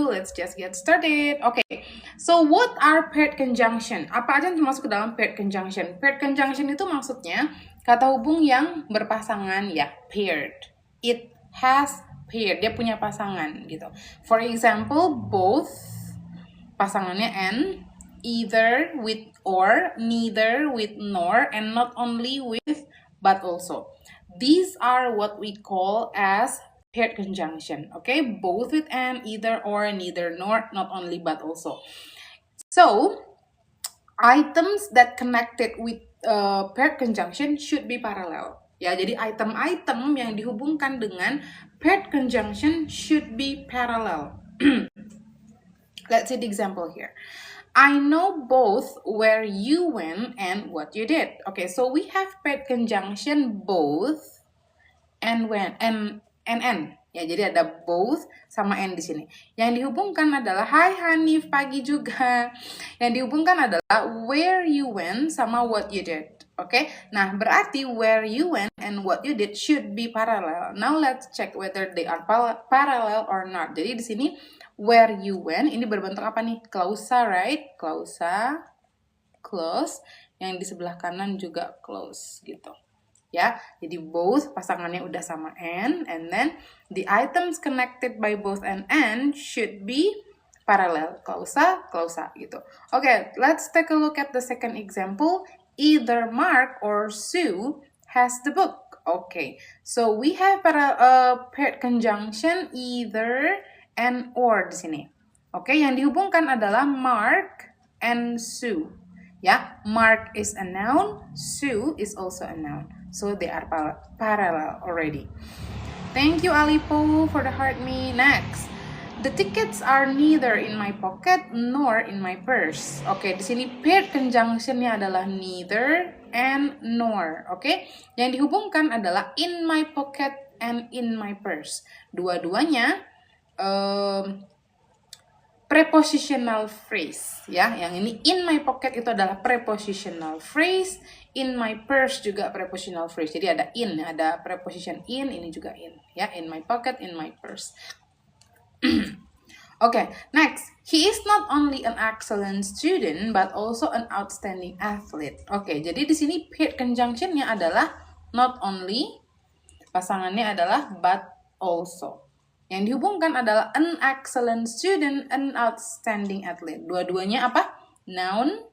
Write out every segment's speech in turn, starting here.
ado, let's just get started. Okay, so what are paired conjunction? Apa aja yang termasuk ke dalam paired conjunction? Paired conjunction itu maksudnya kata hubung yang berpasangan, ya, paired. It has paired, dia punya pasangan gitu. For example, both pasangannya and, either with or, neither with nor, and not only with but also. These are what we call as paired conjunction. Okay, both with and, either or, neither nor, not only but also. So items that connected with paired conjunction should be parallel. Ya, jadi item-item yang dihubungkan dengan paired conjunction should be parallel. Let's see the example here. I know both where you went and what you did. Okay, so we have paired conjunction both and when and. Ya, jadi ada both sama and di sini. Yang dihubungkan adalah Hai Hanif, pagi juga. Yang dihubungkan adalah where you went sama what you did. Oke, nah berarti where you went and what you did should be parallel. Now let's check whether they are parallel or not. Jadi di sini where you went ini berbentuk apa nih? Clausa, right? Clausa, close. Yang di sebelah kanan juga close gitu. Ya, jadi both pasangannya udah sama and then the items connected by both and should be parallel, clausa gitu. Okay, let's take a look at the second example. Either Mark or Sue has the book. Okay, so we have paired conjunction either and or di sini. Okay, yang dihubungkan adalah Mark and Sue. Ya, Mark is a noun, Sue is also a noun. So they are parallel already. Thank you, Alipo, for the heart me. Next, the tickets are neither in my pocket nor in my purse. Oke, di sini paired conjunction-nya adalah neither and nor. Oke, yang dihubungkan adalah in my pocket and in my purse. Dua-duanya prepositional phrase, ya. Yang ini in my pocket itu adalah prepositional phrase, in my purse juga prepositional phrase. Jadi ada in, ada preposition in, ini juga in, ya. In my pocket, in my purse. Okay, next. He is not only an excellent student but also an outstanding athlete. Oke, jadi di sini paired conjunction-nya adalah not only, pasangannya adalah but also. Yang dihubungkan adalah an excellent student, an outstanding athlete. Dua-duanya apa? Noun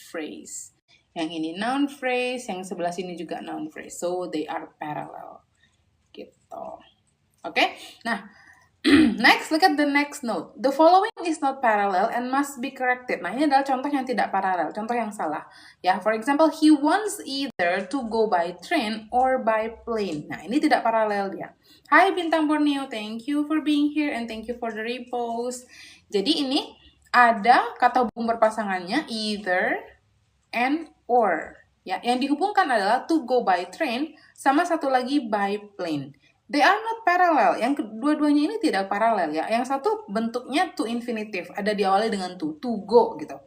phrase. Yang ini noun phrase, yang sebelah sini juga noun phrase. So, they are parallel. Gitu. Oke? Nah, next, look at the next note. The following is not parallel and must be corrected. Nah, ini adalah contoh yang tidak paralel, contoh yang salah. Ya, for example, he wants either to go by train or by plane. Nah, ini tidak paralel dia. Hai Bintang Borneo, thank you for being here and thank you for the repost. Jadi ini ada kata hubung berpasangannya either and or. Ya, yang dihubungkan adalah to go by train sama satu lagi by plane. They are not parallel. Yang kedua-duanya ini tidak paralel ya. Yang satu bentuknya to infinitive, ada diawali dengan to go gitu.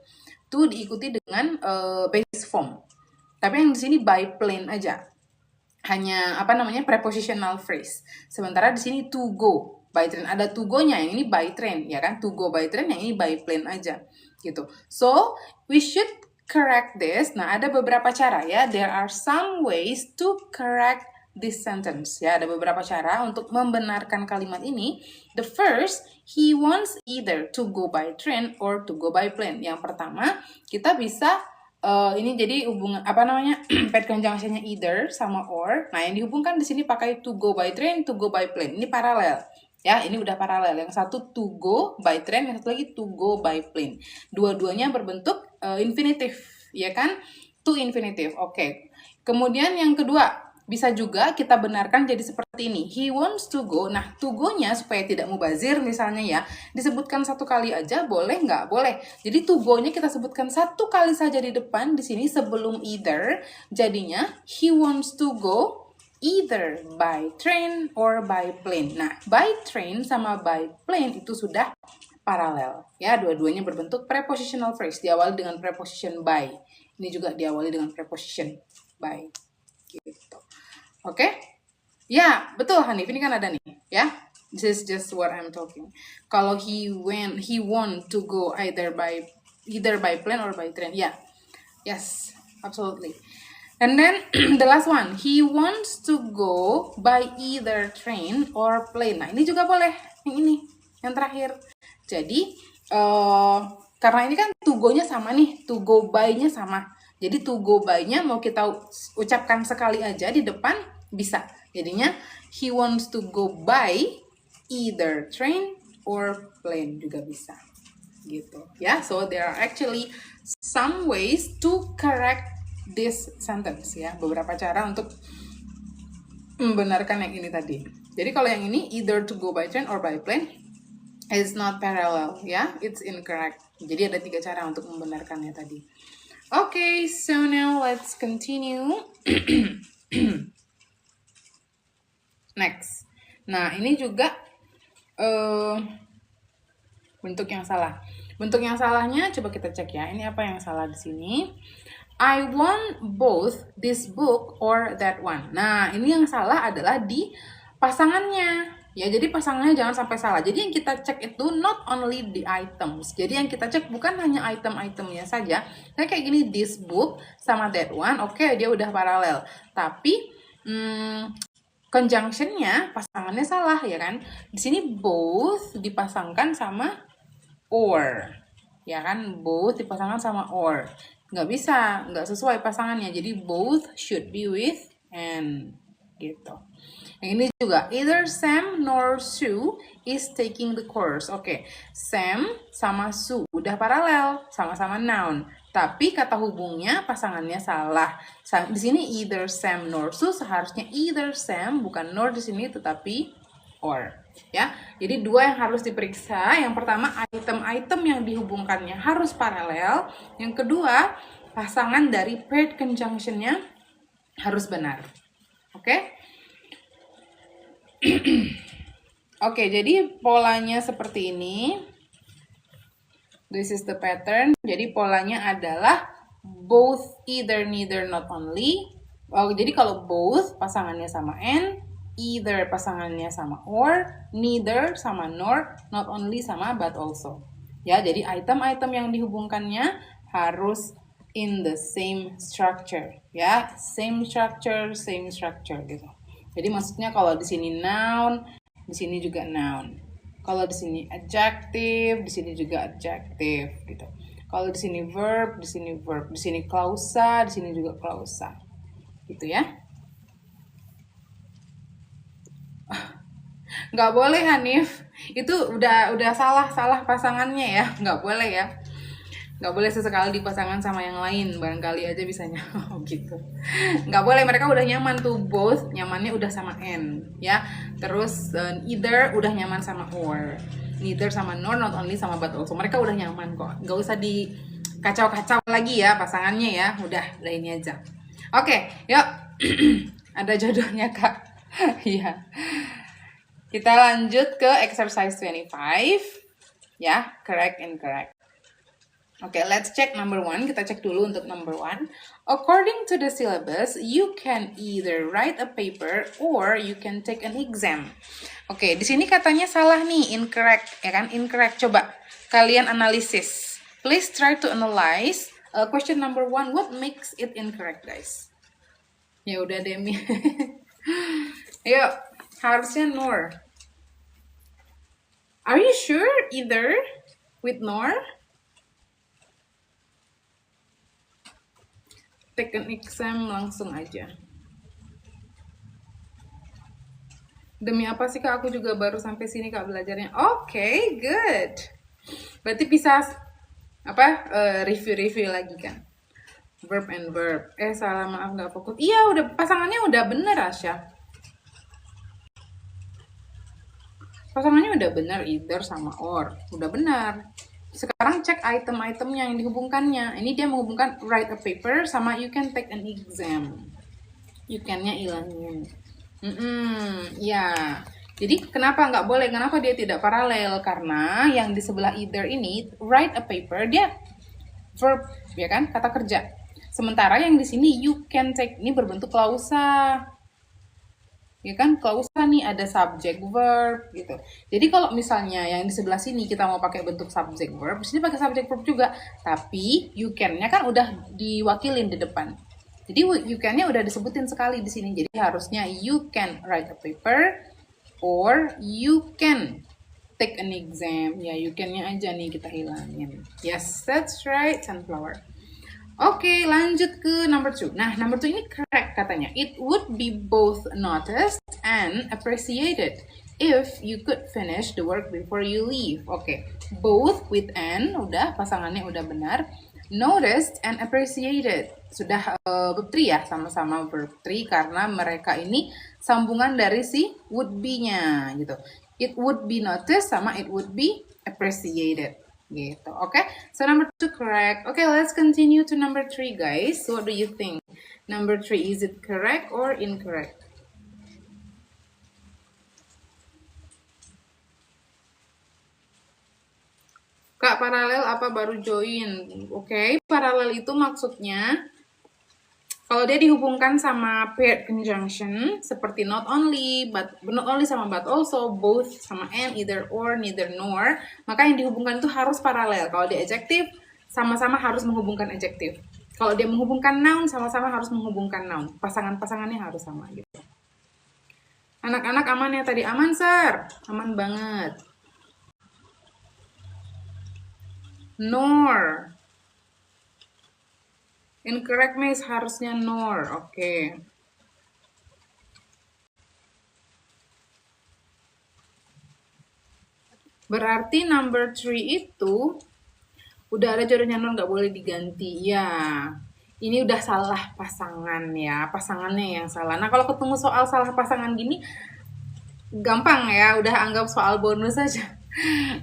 To diikuti dengan base form. Tapi yang di sini by plane aja. Hanya prepositional phrase. Sementara di sini to go by train, ada to go-nya, yang ini by train ya kan, to go by train, yang ini by plane aja gitu. So we should correct this. Nah, ada beberapa cara ya. There are some ways to correct this sentence ya. Ada beberapa cara untuk membenarkan kalimat ini. The first, he wants either to go by train or to go by plane. Yang pertama, kita bisa ini jadi hubungan paired conjunction-nya either sama or. Nah, yang dihubungkan di sini pakai to go by train, to go by plane. Ini paralel. Ya, ini udah paralel. Yang satu to go by train, yang satu lagi to go by plane. Dua-duanya berbentuk infinitive, ya kan? To infinitive. Oke. Kemudian yang kedua, bisa juga kita benarkan jadi seperti ini. He wants to go. Nah, to go-nya supaya tidak mubazir misalnya ya, disebutkan satu kali aja, boleh nggak? Boleh. Jadi to go-nya kita sebutkan satu kali saja di depan di sini sebelum either. Jadinya he wants to go either by train or by plane. Nah, by train sama by plane itu sudah paralel. Ya, dua-duanya berbentuk prepositional phrase, diawali dengan preposition by. Ini juga diawali dengan preposition by. Gitu. Oke? Ya, betul Hanif. Ini kan ada nih, ya. This is just what I'm talking. Kalau he want to go either by plane or by train. Yeah. Yes, absolutely. And then the last one, he wants to go by either train or plane. Nah, ini juga boleh. Yang ini, yang terakhir. Jadi, karena ini kan to go-nya sama nih, to go by-nya sama. Jadi to go by-nya mau kita ucapkan sekali aja di depan, bisa. Jadinya, he wants to go by either train or plane juga bisa. Gitu ya. So there are actually some ways to correct this sentence ya, beberapa cara untuk membenarkan yang ini tadi. Jadi kalau yang ini either to go by train or by plane is not parallel ya, it's incorrect. Jadi ada 3 cara untuk membenarkannya tadi. Okay, so now let's continue. Next. Nah, ini juga bentuk yang salah. Bentuk yang salahnya coba kita cek ya. Ini apa yang salah di sini? I want both this book or that one. Nah, ini yang salah adalah di pasangannya. Ya, jadi pasangannya jangan sampai salah. Jadi yang kita cek itu not only the items. Jadi yang kita cek bukan hanya item-itemnya saja. Nah, kayak gini, this book sama that one, oke, dia udah paralel. Tapi conjunction-nya pasangannya salah ya kan. Di sini both dipasangkan sama or. Ya kan, both dipasangkan sama or. Nggak bisa, nggak sesuai pasangannya. Jadi both should be with and gitu. Yang ini juga, either Sam nor Sue is taking the course. Oke, Sam sama Sue udah paralel, sama-sama noun. Tapi kata hubungnya pasangannya salah. Di sini either Sam nor Sue, seharusnya either Sam, bukan nor di sini, tetapi or. Ya, jadi 2 yang harus diperiksa. Yang pertama, item-item yang dihubungkannya harus paralel. Yang kedua, pasangan dari paired conjunction-nya harus benar. Oke? Oke, jadi polanya seperti ini. This is the pattern. Jadi polanya adalah both, either, neither, not only. Jadi kalau both pasangannya sama and, either pasangannya sama or, neither sama nor, not only sama but also. Ya, jadi item-item yang dihubungkannya harus in the same structure. Ya, same structure gitu. Jadi maksudnya kalau di sini noun, di sini juga noun. Kalau di sini adjective, di sini juga adjective gitu. Kalau di sini verb, di sini verb, di sini klausa, di sini juga klausa. Gitu ya. Nggak boleh Hanif, itu udah salah pasangannya ya, nggak boleh ya, nggak boleh sesekali dipasangkan sama yang lain, barangkali aja bisanya gitu, nggak boleh. Mereka udah nyaman tuh, both nyamannya udah sama and ya, terus either udah nyaman sama or, neither sama nor, not only sama but also, mereka udah nyaman kok, nggak usah dikacau-kacau lagi ya pasangannya ya, udah ini aja. Oke, yuk. Ada jodohnya Kak. Iya. Kita lanjut ke exercise 25. Ya, correct, incorrect. Oke, let's check number 1. Kita cek dulu untuk number 1. According to the syllabus, you can either write a paper or you can take an exam. Oke, di sini katanya salah nih, incorrect, ya kan? Incorrect. Coba kalian analisis. Please try to analyze question number 1. What makes it incorrect, guys? Ya udah Demi. Yuk. Harusnya nor. Are you sure either with nor? Take an exam langsung aja. Demi apa sih Kak? Aku juga baru sampai sini Kak belajarnya. Oke, good. Berarti bisa review lagi kan? Verb and verb. Salah, maaf nggak fokus. Iya, udah pasangannya udah bener Asya. Pasangannya udah benar, either sama or. Udah benar. Sekarang cek item-itemnya yang dihubungkannya. Ini dia menghubungkan write a paper sama you can take an exam. You can-nya ilangin. Ya. Jadi kenapa nggak boleh? Kenapa dia tidak paralel? Karena yang di sebelah either ini, write a paper, dia verb, ya kan? Kata kerja. Sementara yang di sini you can take, ini berbentuk klausa. Ya kan, klausa nih ada subject verb gitu. Jadi kalau misalnya yang di sebelah sini kita mau pakai bentuk subject verb, sini pakai subject verb juga. Tapi you can-nya kan udah diwakilin di depan. Jadi you can-nya udah disebutin sekali di sini. Jadi harusnya you can write a paper or you can take an exam. Ya, you can-nya aja nih kita hilangin. Yes, that's right, sunflower. Oke, lanjut ke number 2. Nah, number 2 ini correct katanya. It would be both noticed and appreciated if you could finish the work before you leave. Oke, both with and, udah pasangannya udah benar. Noticed and appreciated. Sudah verb 3 ya, sama-sama verb 3 karena mereka ini sambungan dari si would be-nya gitu. It would be noticed sama it would be appreciated. Gitu. Okay, so number 2 correct. Okay, let's continue to number 3, guys. What do you think? Number 3, is it correct or incorrect? Kak, paralel apa baru join? Oke, paralel itu maksudnya kalau dia dihubungkan sama paired conjunction seperti not only sama but also, both sama and, either or, neither nor, maka yang dihubungkan itu harus paralel. Kalau dia adjektif, sama-sama harus menghubungkan adjektif. Kalau dia menghubungkan noun, sama-sama harus menghubungkan noun. Pasangan-pasangannya harus sama gitu. Anak-anak aman ya tadi? Aman, Sir. Aman banget. Nor. Incorrect, Miss. Harusnya nor. Oke. Berarti number 3 itu udah ada jodohnya nor, nggak boleh diganti. Ya, ini udah salah pasangan ya. Pasangannya yang salah. Nah, kalau ketemu soal salah pasangan gini, gampang ya. Udah anggap soal bonus saja.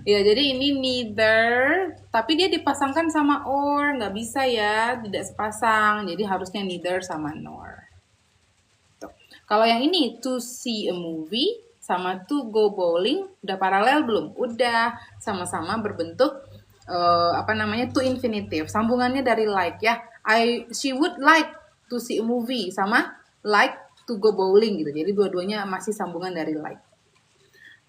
Ya, jadi ini neither, tapi dia dipasangkan sama or, nggak bisa ya, tidak sepasang. Jadi harusnya neither sama nor. Tuh. Kalau yang ini to see a movie sama to go bowling udah paralel belum? Udah, sama-sama berbentuk to infinitive. Sambungannya dari like ya. She would like to see a movie sama like to go bowling gitu. Jadi dua-duanya masih sambungan dari like.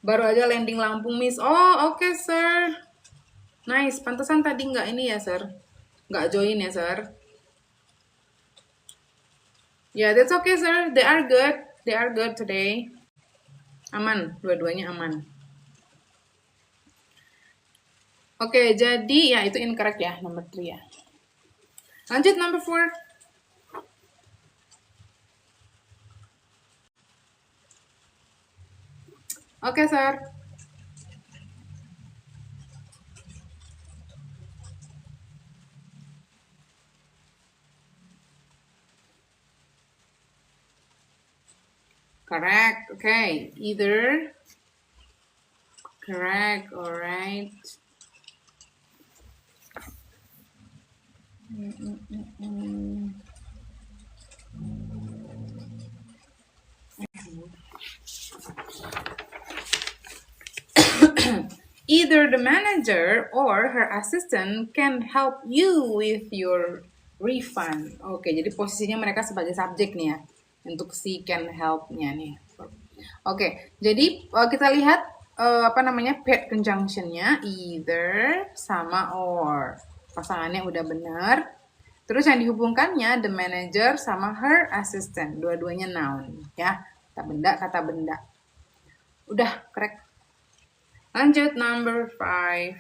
Baru aja landing Lampung, Miss. Oh, oke, Sir. Nice. Pantesan tadi nggak ini ya, Sir. Nggak join ya, Sir. Yeah, that's okay, Sir. They are good. They are good today. Aman. Dua-duanya aman. Oke, jadi ya itu incorrect ya, number 3 ya. Lanjut number 4. Oke, Sir. Correct. Okay. Either. Correct. All right. Either the manager or her assistant can help you with your refund. Oke, jadi posisinya mereka sebagai subjek nih ya, untuk si can help-nya nih. Oke, jadi kita lihat paired conjunction-nya either sama or. Pasangannya udah benar. Terus yang dihubungkannya the manager sama her assistant. Dua-duanya noun ya. Kata benda. Udah, correct. Lanjut number 5.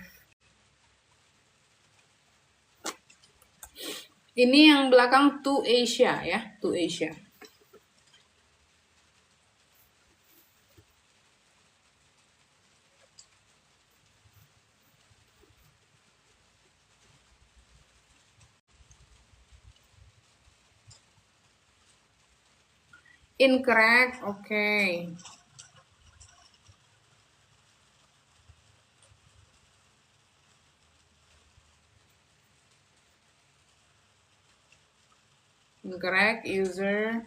Ini yang belakang to Asia ya, to Asia. Incorrect, okay. Incorrect, user.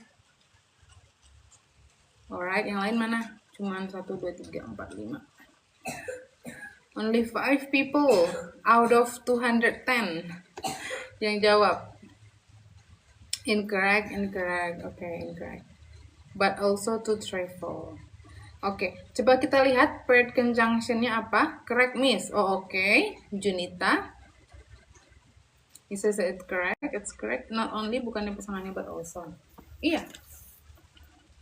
Alright, yang lain mana? Cuman 1, 2, 3, 4, 5. Only 5 people out of 210 yang jawab. Incorrect, okay, incorrect. but also to travel. Oke, coba kita lihat paired conjunction-nya apa? Correct, Miss. Oh, oke. Junita. Is it correct? It's correct. Not only, bukannya pasangannya, but also. Iya.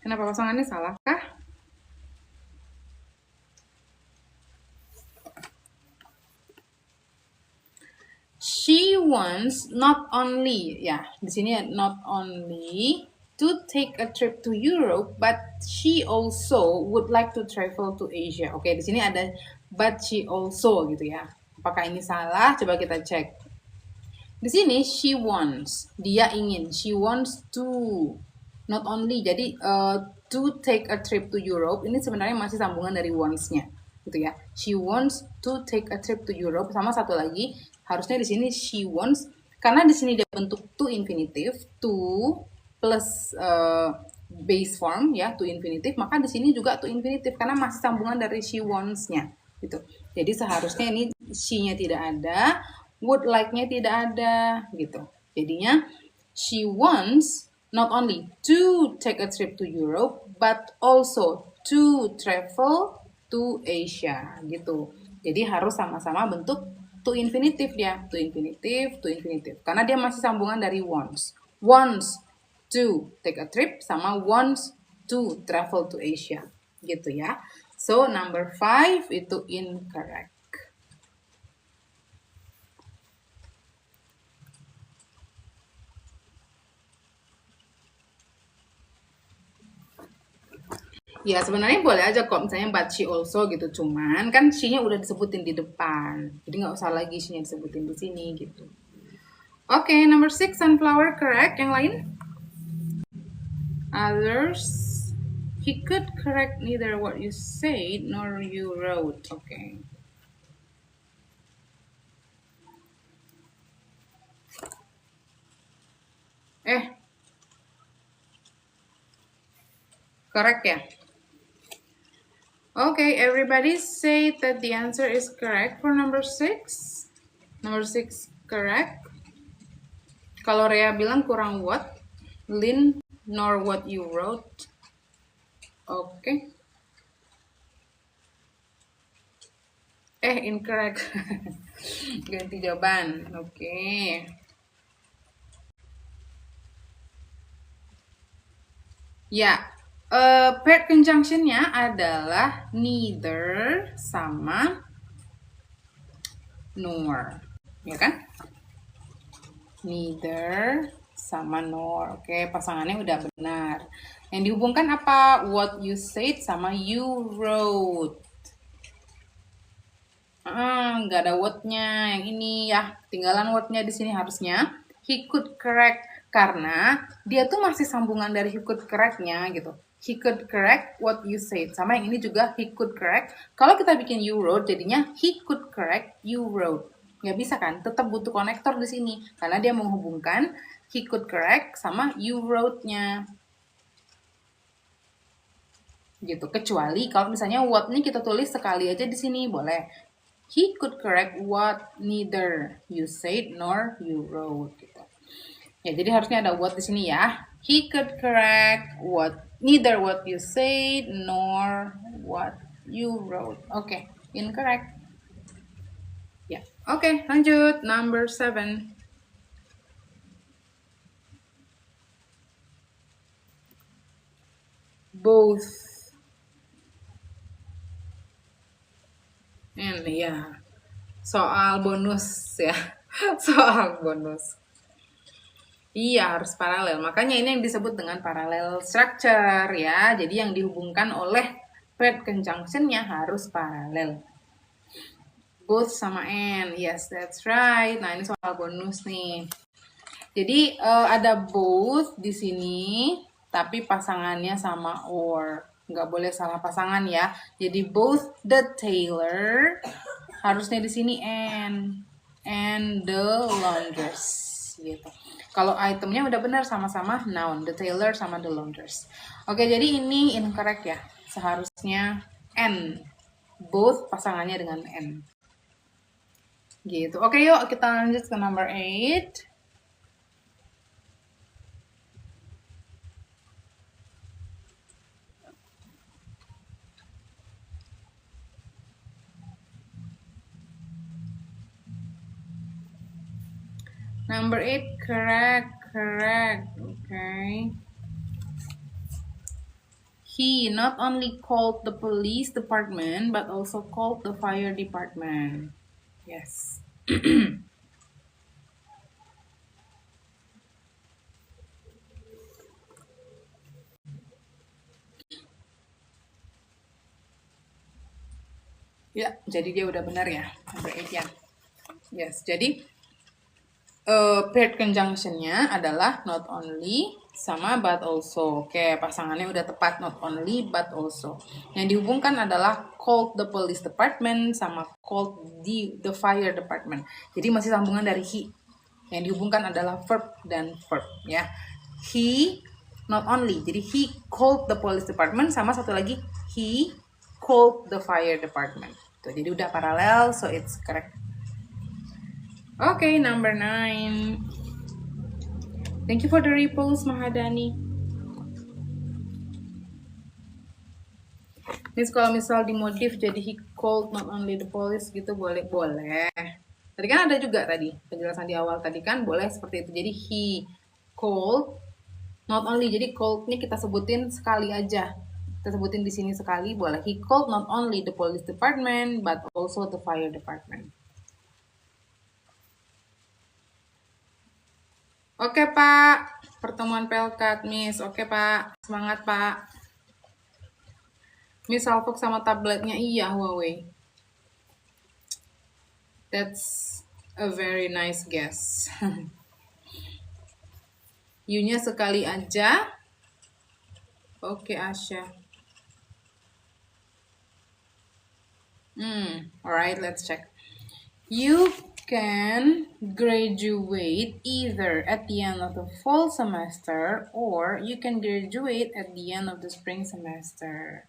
Kenapa pasangannya salah kah? She wants not only, ya, di sini not only to take a trip to Europe, but she also would like to travel to Asia. Oke, di sini ada but she also gitu ya. Apakah ini salah? Coba kita cek. Di sini she wants, dia ingin. She wants to, not only. Jadi to take a trip to Europe ini sebenarnya masih sambungan dari wants-nya, gitu ya. She wants to take a trip to Europe. Sama satu lagi, harusnya di sini she wants, karena di sini dia bentuk to infinitive, to plus base form ya, to infinitive, maka di sini juga to infinitive karena masih sambungan dari she wants-nya gitu. Jadi seharusnya ini she-nya tidak ada, would like-nya tidak ada gitu. Jadinya she wants not only to take a trip to Europe but also to travel to Asia gitu. Jadi harus sama-sama bentuk to infinitive dia, to infinitive, to infinitive. Karena dia masih sambungan dari wants. Wants to take a trip sama wants to travel to Asia. Gitu ya. So, number 5 itu incorrect. Ya sebenarnya boleh aja kok misalnya but she also gitu, cuman kan she-nya udah disebutin di depan, jadi nggak usah lagi she-nya disebutin di sini gitu. Oke, number 6 sunflower correct. Yang lain? Others, he could correct neither what you said nor you wrote. Oke. Correct ya? Okay, everybody say that the answer is correct for number 6. Number 6 correct. Kalau Rea bilang kurang what? Lin, nor what you wrote. Okay. Incorrect. Ganti jawaban. Okay. Ya. Paired conjunction-nya adalah neither sama nor, ya kan? Neither sama nor. Oke, pasangannya udah benar. Yang dihubungkan apa? What you said sama you wrote. Nggak ada what-nya. Yang ini ya, tinggalan what-nya di sini harusnya. He could correct, karena dia tuh masih sambungan dari he could correct-nya gitu. He could correct what you said. Sama yang ini juga he could correct. Kalau kita bikin you wrote, jadinya he could correct you wrote. Nggak bisa kan? Tetap butuh konektor di sini. Karena dia menghubungkan he could correct sama you wrote-nya. Gitu. Kecuali kalau misalnya what-nya kita tulis sekali aja di sini, boleh. He could correct what neither you said nor you wrote. Gitu. Ya, jadi harusnya ada what di sini ya. He could correct neither what you said nor what you wrote. Oke, incorrect. Ya, oke, lanjut. Number 7. Both. And ya, soal bonus ya. Soal bonus. Iya, harus paralel. Makanya ini yang disebut dengan parallel structure ya. Jadi yang dihubungkan oleh paired conjunction-nya harus paralel. Both sama and. Yes, that's right. Nah, ini soal bonus nih. Jadi ada both di sini, tapi pasangannya sama or. Nggak boleh salah pasangan ya. Jadi both the tailor, harusnya di sini and the laundress gitu. Kalau itemnya udah benar sama-sama noun, the tailor sama the laundress. Oke, jadi ini incorrect ya. Seharusnya and. Both pasangannya dengan and. Gitu. Oke, yuk kita lanjut ke number 8. Number 8, correct. Okay. He not only called the police department, but also called the fire department. Yes. Ya, jadi dia udah benar ya. Number 8 ya. Yes, jadi paired conjunction-nya adalah not only sama but also. Oke, pasangannya udah tepat, not only but also. Yang dihubungkan adalah called the police department sama called the fire department. Jadi masih sambungan dari he. Yang dihubungkan adalah verb dan verb ya. He not only, jadi he called the police department sama satu lagi he called the fire department. Tuh, jadi udah paralel, so it's correct. Okay, number 9. Thank you for the repost, Mahadani. Miss, kalau misal dimodif jadi he called not only the police gitu boleh. Tadi kan ada juga tadi penjelasan di awal tadi kan boleh seperti itu. Jadi he called not only, jadi called ini kita sebutin sekali aja. Kita sebutin di sini sekali boleh. He called not only the police department but also the fire department. Oke Pak, pertemuan pelkat Miss. Oke Pak, semangat Pak. Miss Salfok sama tabletnya iya Huawei. That's a very nice guess. U-nya sekali aja. Oke Asya. Alright, let's check. You can graduate either at the end of the fall semester or you can graduate at the end of the spring semester.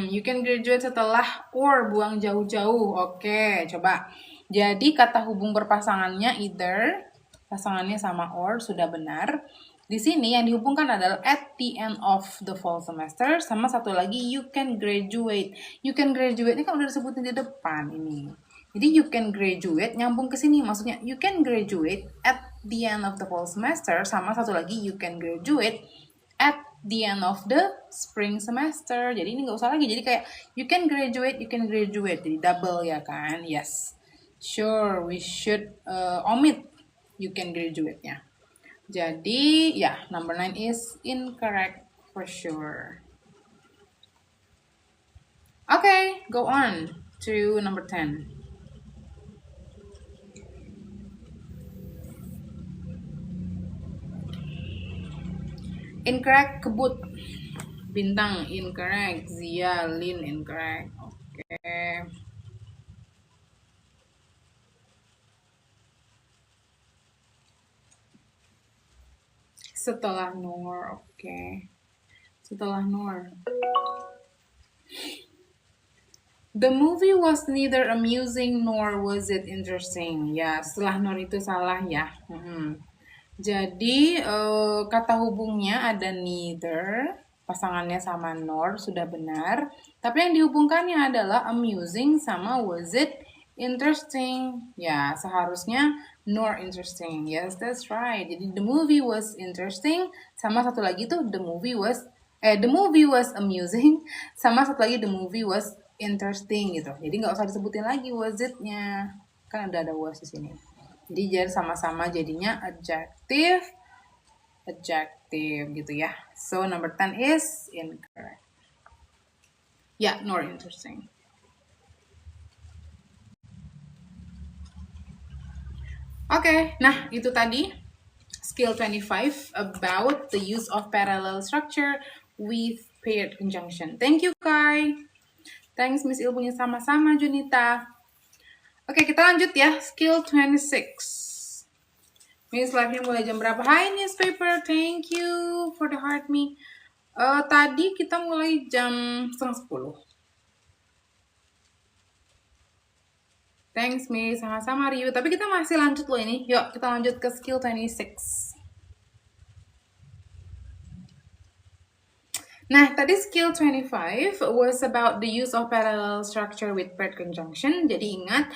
You can graduate setelah or, buang jauh-jauh. Oke, coba. Jadi kata hubung berpasangannya either, pasangannya sama or, sudah benar. Di sini yang dihubungkan adalah at the end of the fall semester, sama satu lagi you can graduate. You can graduate ini kan udah disebutin di depan ini. Jadi you can graduate nyambung ke sini, maksudnya you can graduate at the end of the fall semester, sama satu lagi you can graduate at the end of the spring semester. Jadi ini nggak usah lagi, jadi kayak you can graduate, jadi double ya kan. Yes, sure, we should omit you can graduate-nya. Jadi ya, number 9 is incorrect for sure. Okay, go on to number 10. Incorrect, kebut. Bintang, incorrect. Zia, Lin, incorrect. Oke. Setelah Nur, oke. Setelah Nur. The movie was neither amusing nor was it interesting. Ya, setelah Nur itu salah ya. Jadi kata hubungnya ada neither, pasangannya sama nor, sudah benar. Tapi yang dihubungkannya adalah amusing sama was it interesting. Ya, seharusnya nor interesting. Yes, that's right. Jadi the movie was interesting, sama satu lagi tuh the movie was amusing, sama satu lagi the movie was interesting gitu. Jadi nggak usah disebutin lagi was it-nya. Kan ada was di sini. Jadi jadi sama-sama jadinya adjective gitu ya. So number 10 is incorrect. Ya, nor interesting. Oke, nah itu tadi skill 25 about the use of parallel structure with paired conjunction. Thank you, Kai. Thanks, Miss Ilmunya sama-sama, Junita. Oke, kita lanjut ya. Skill 26. Miss live-nya mulai jam berapa? Hi, newspaper. Thank you for the heart me. Tadi kita mulai jam 9:30. Thanks, Miss. Sama-sama, Ryu. Tapi kita masih lanjut loh ini. Yuk, kita lanjut ke skill 26. Nah, tadi skill 25 was about the use of parallel structure with paired conjunction. Jadi ingat,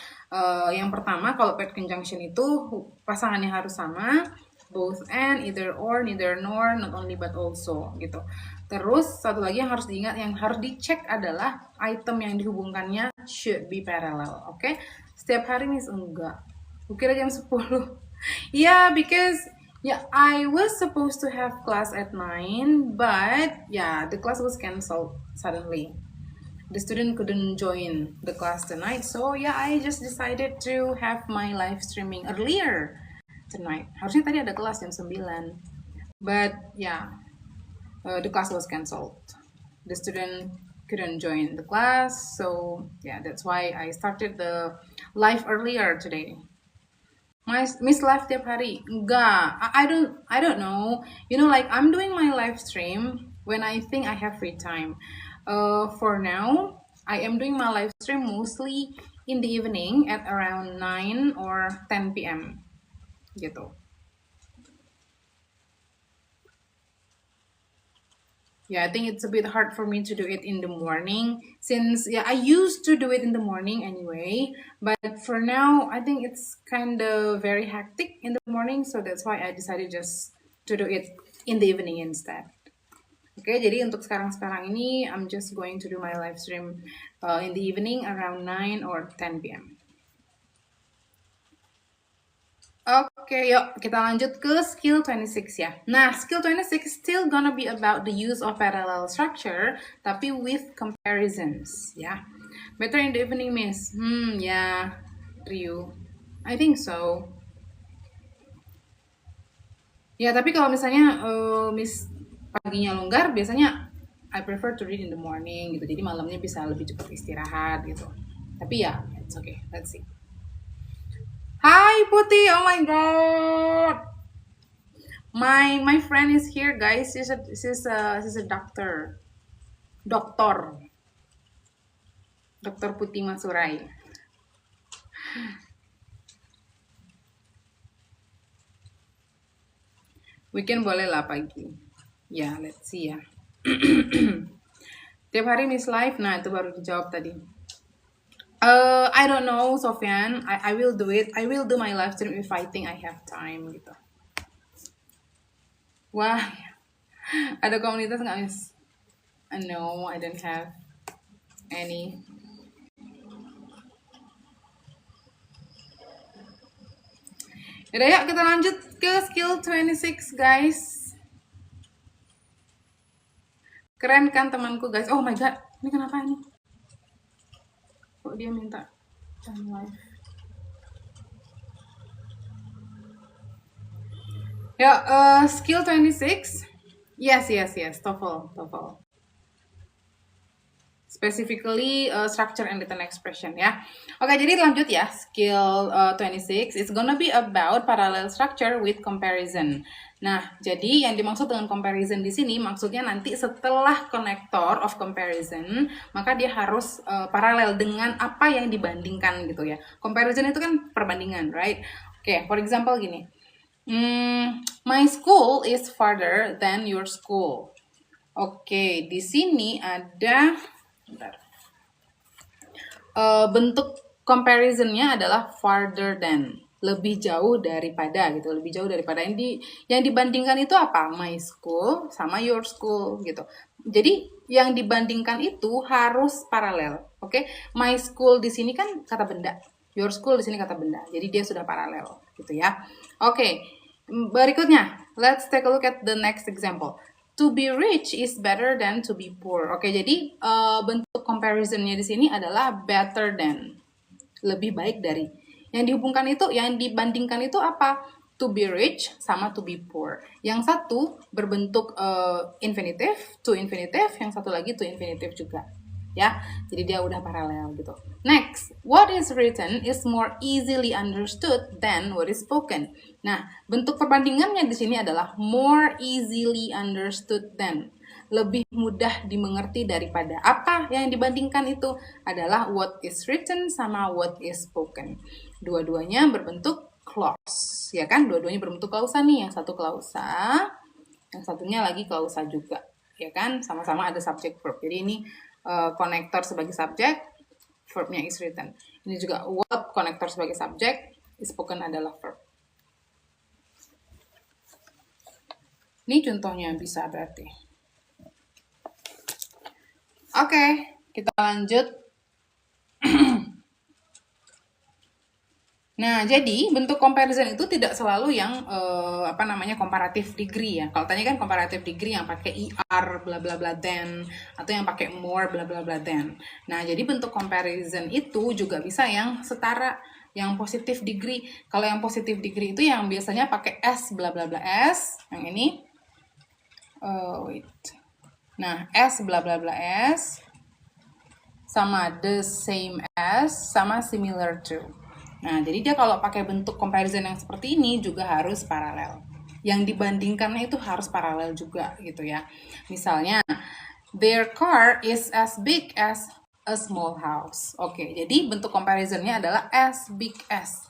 yang pertama kalau paired conjunction itu pasangannya harus sama, both and, either or, neither nor, not only but also gitu. Terus satu lagi yang harus diingat, yang harus dicek adalah item yang dihubungkannya should be parallel. Oke? Setiap hari nih enggak. Kira jam 10. Yeah, because yeah, I was supposed to have class at 9, but yeah, the class was canceled suddenly. The student couldn't join the class tonight, so yeah, I just decided to have my live streaming earlier tonight. Harusnya tadi ada kelas jam 9, but yeah, the class was canceled. The student couldn't join the class, so yeah, that's why I started the live earlier today. Miss live tiap hari? Enggak. I don't know. You know, like I'm doing my live stream when I think I have free time. For now, I am doing my live stream mostly in the evening at around 9 or 10 p.m. gitu. Yeah, I think it's a bit hard for me to do it in the morning since yeah, I used to do it in the morning anyway, but for now I think it's kind of very hectic in the morning, so that's why I decided just to do it in the evening instead. Oke, jadi untuk sekarang ini I'm just going to do my live stream in the evening around 9 or 10 p.m. Oke, yuk kita lanjut ke skill 26 ya. Nah, skill 26 still gonna be about the use of parallel structure, tapi with comparisons, ya. Better in the evening, Miss? Ya, Ryu. I think so. Ya, tapi kalau misalnya Miss paginya longgar, biasanya I prefer to read in the morning gitu. Jadi malamnya bisa lebih cepat istirahat gitu. Tapi ya, it's okay. Let's see. Hi Putih, oh my god. My friend is here, guys. She's a doctor. Doktor Putih Masurai. Weekend boleh lah pagi. Ya, let's see ya. Tiap hari Miss Live, nah itu baru dijawab tadi. I don't know, Sofyan. I will do it. I will do my live stream if I think I have time gitu. Wah, ada komunitas nggak, Miss? No, I don't have any. Yaudah yuk kita lanjut ke skill 26 guys. Keren kan temanku guys. Oh my god, ini kenapa ini? Kok dia minta live? Ya, skill 26. Yes, TOEFL. Specifically structure and written expression ya. Oke, jadi lanjut ya. Skill 26 it's gonna be about parallel structure with comparison. Nah, jadi yang dimaksud dengan comparison di sini maksudnya nanti setelah connector of comparison, maka dia harus paralel dengan apa yang dibandingkan gitu ya. Comparison itu kan perbandingan, right? Oke, for example gini. My school is farther than your school. Oke, di sini ada bentuk comparisonnya adalah farther than, lebih jauh daripada gitu, lebih jauh daripada. Yang dibandingkan itu apa? My school sama your school gitu. Jadi yang dibandingkan itu harus paralel. Oke, my school di sini kan kata benda, your school di sini kata benda. Jadi dia sudah paralel gitu ya. Oke, berikutnya let's take a look at the next example. To be rich is better than to be poor. Oke, jadi bentuk comparisonnya di sini adalah better than, lebih baik dari. Yang dihubungkan itu, yang dibandingkan itu apa? To be rich sama to be poor. Yang satu berbentuk infinitive, to infinitive, yang satu lagi to infinitive juga. Ya, jadi dia udah paralel gitu. Next, what is written is more easily understood than what is spoken. Nah, bentuk perbandingannya di sini adalah more easily understood than, lebih mudah dimengerti daripada. Apa yang dibandingkan itu adalah what is written sama what is spoken. Dua-duanya berbentuk clause, ya kan? Dua-duanya berbentuk klausa nih, yang satu klausa, yang satunya lagi klausa juga. ya kan? Sama-sama ada subject verb. Jadi ini konektor sebagai subjek, verbnya is written. Ini juga what, konektor sebagai subjek, is spoken adalah verb. Ini contohnya bisa berarti. Oke, kita lanjut. Nah, jadi bentuk comparison itu tidak selalu yang comparative degree ya. Kalau tadi kan comparative degree yang pakai ER bla bla bla than atau yang pakai more bla bla bla than. Nah, jadi bentuk comparison itu juga bisa yang setara, yang positive degree. Kalau yang positive degree itu yang biasanya pakai S bla bla bla S, yang ini Nah, S bla bla bla S sama the same as sama similar to. Nah, jadi dia kalau pakai bentuk comparison yang seperti ini juga harus paralel. Yang dibandingkannya itu harus paralel juga gitu ya. Misalnya, their car is as big as a small house. Oke, jadi bentuk comparisonnya adalah as big as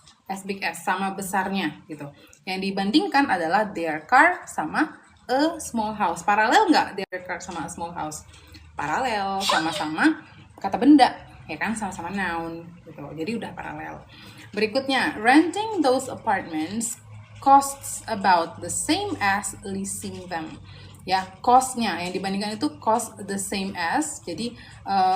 sama besarnya gitu. Yang dibandingkan adalah their car sama a small house. Paralel nggak their car sama a small house? Paralel, sama-sama kata benda, ya kan, sama-sama noun gitu. Jadi udah paralel. Berikutnya, renting those apartments costs about the same as leasing them. Ya, cost-nya yang dibandingkan itu cost the same as, jadi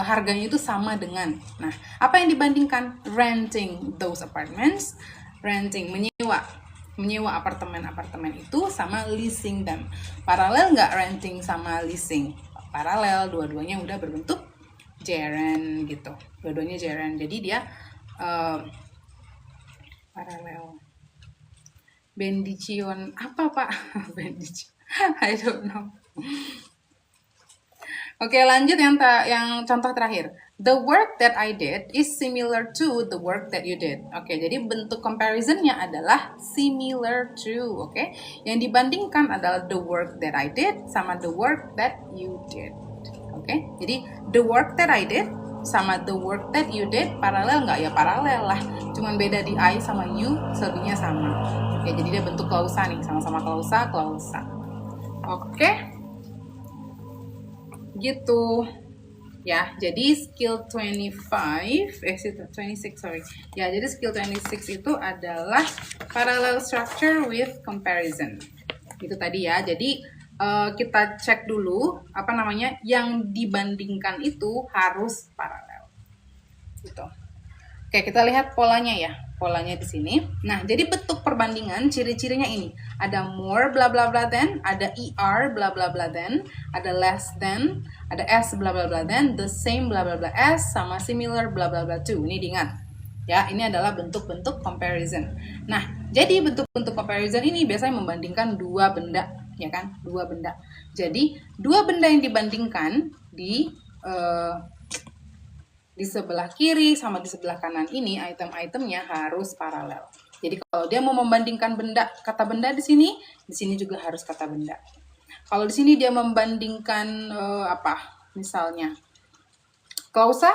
harganya itu sama dengan. Nah, apa yang dibandingkan? Renting those apartments, renting, menyewa apartemen itu sama leasing them. Paralel nggak renting sama leasing? Paralel, dua-duanya udah berbentuk gerund gitu. Dua-duanya gerund. Jadi dia paralel. Bendition apa Pak? Bendition. I don't know. Oke, lanjut yang contoh terakhir. The work that I did is similar to the work that you did. Oke, jadi bentuk comparisonnya adalah similar to. Oke, yang dibandingkan adalah the work that I did sama the work that you did. Oke, jadi the work that I did sama the work that you did paralel nggak? Ya paralel lah, cuman beda di I sama you, selebihnya sama. Ya, jadi dia bentuk klausa nih, sama-sama klausa. Oke, gitu ya. Jadi skill 26 sorry. Ya, jadi skill 26 itu adalah parallel structure with comparison. Itu tadi ya. Jadi kita cek dulu yang dibandingkan itu harus paralel gitu. Oke, kita lihat polanya ya, polanya di sini. Nah, jadi bentuk perbandingan ciri-cirinya ini ada more bla bla bla than, ada er bla bla bla than, ada less than, ada s bla bla bla than, the same bla bla bla s sama similar bla bla bla to. Ini diingat ya, ini adalah bentuk-bentuk comparison. Nah, jadi bentuk-bentuk comparison ini biasanya membandingkan dua benda, ya kan, dua benda. Jadi dua benda yang dibandingkan di sebelah kiri sama di sebelah kanan ini item-itemnya harus paralel. Jadi kalau dia mau membandingkan kata benda di sini juga harus kata benda. Kalau di sini dia membandingkan misalnya klausa,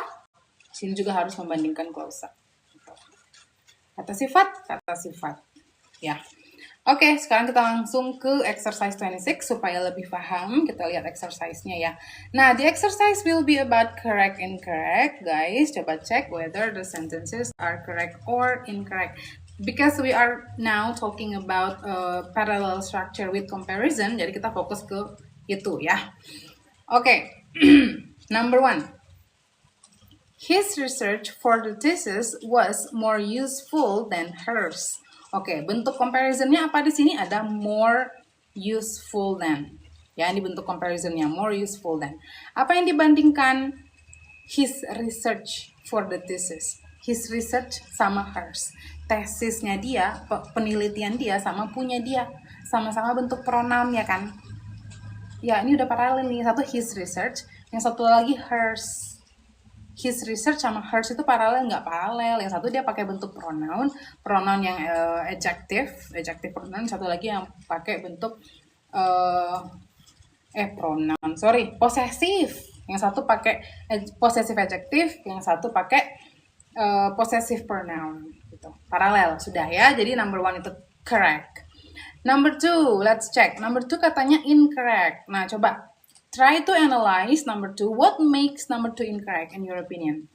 di sini juga harus membandingkan klausa. Kata sifat, ya. Oke, sekarang kita langsung ke exercise 26 supaya lebih paham. Kita lihat exercise-nya ya. Nah, the exercise will be about correct and incorrect. Guys, coba cek whether the sentences are correct or incorrect. Because we are now talking about parallel structure with comparison, jadi kita fokus ke itu ya. Oke, number 1. His research for the thesis was more useful than hers. Oke, bentuk comparisonnya apa di sini? Ada more useful than. Ya, ini bentuk comparisonnya more useful than. Apa yang dibandingkan? His research for the thesis. His research sama hers. Tesisnya dia, penelitian dia sama punya dia. Sama-sama bentuk pronoun ya kan? Ya, ini udah paralel nih. Satu his research, yang satu lagi hers. His research sama hers itu paralel nggak paralel. Yang satu dia pakai bentuk pronoun yang adjective pronoun. Satu lagi yang pakai bentuk posesif. Yang satu pakai possessive adjective, yang satu pakai possessive pronoun. Gitu. Paralel sudah ya. Jadi number 1 itu correct. Number 2, let's check. Number 2 katanya incorrect. Nah, coba Try to analyze number 2. What makes number 2 incorrect in your opinion?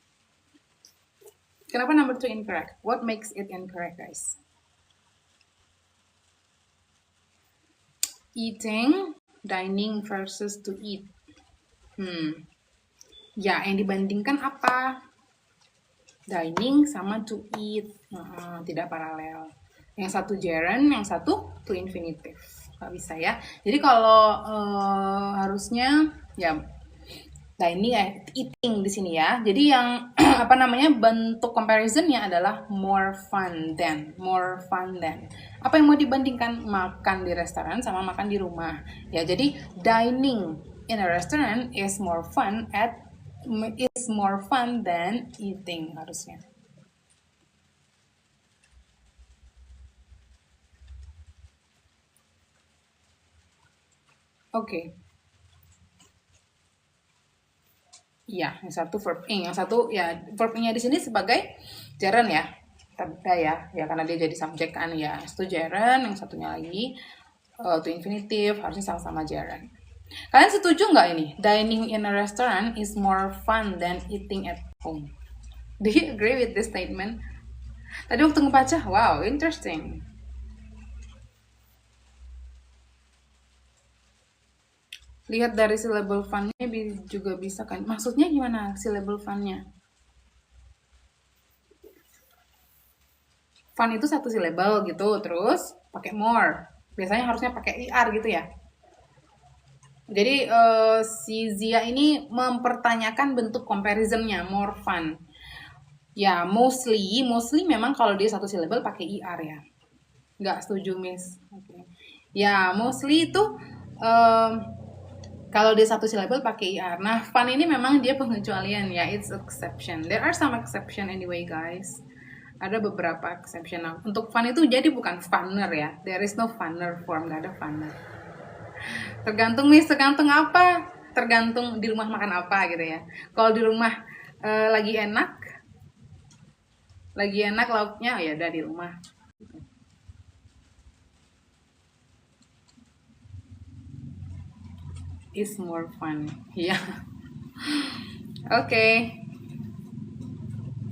Kenapa number 2 incorrect? What makes it incorrect, guys? Eating, dining versus to eat. Ya, yang dibandingkan apa? Dining sama to eat. Tidak paralel. Yang satu gerund, yang satu to infinitive. Nggak bisa ya. Jadi kalau harusnya ya dining eating di sini ya. Jadi yang apa namanya bentuk comparisonnya adalah more fun than. Apa yang mau dibandingkan makan di restoran sama makan di rumah. Ya, jadi dining in a restaurant is more fun than eating harusnya. Oke. Iya, yang satu verb ing, yang satu ya verb ing-nya di sini sebagai gerund ya. Tanda ya karena dia jadi subjek kan ya. Itu gerund, yang satunya lagi to infinitive harusnya sama-sama gerund. Kalian setuju nggak ini? Dining in a restaurant is more fun than eating at home. Do you agree with this statement? Tadi waktu ngebaca, wow, interesting. Lihat dari syllable fun-nya juga bisa kan. Maksudnya gimana syllable fun-nya? Fun itu satu syllable gitu, terus pakai more. Biasanya harusnya pakai IR gitu ya. Jadi si Zia ini mempertanyakan bentuk comparison-nya, more fun. Ya, mostly memang kalau dia satu syllable pakai IR ya. Nggak setuju, Miss. Okay. Ya, mostly itu kalau dia satu syllable pakai IR. Nah, fun ini memang dia pengecualian ya, it's exception. There are some exception anyway, guys. Ada beberapa exception. Nah, untuk fun itu jadi bukan funner ya. There is no funner form, nggak ada funner. Tergantung Miss, tergantung apa? Tergantung di rumah makan apa gitu ya. Kalau di rumah lagi enak lauknya, ya udah di rumah. Is more fun. Ya. Oke.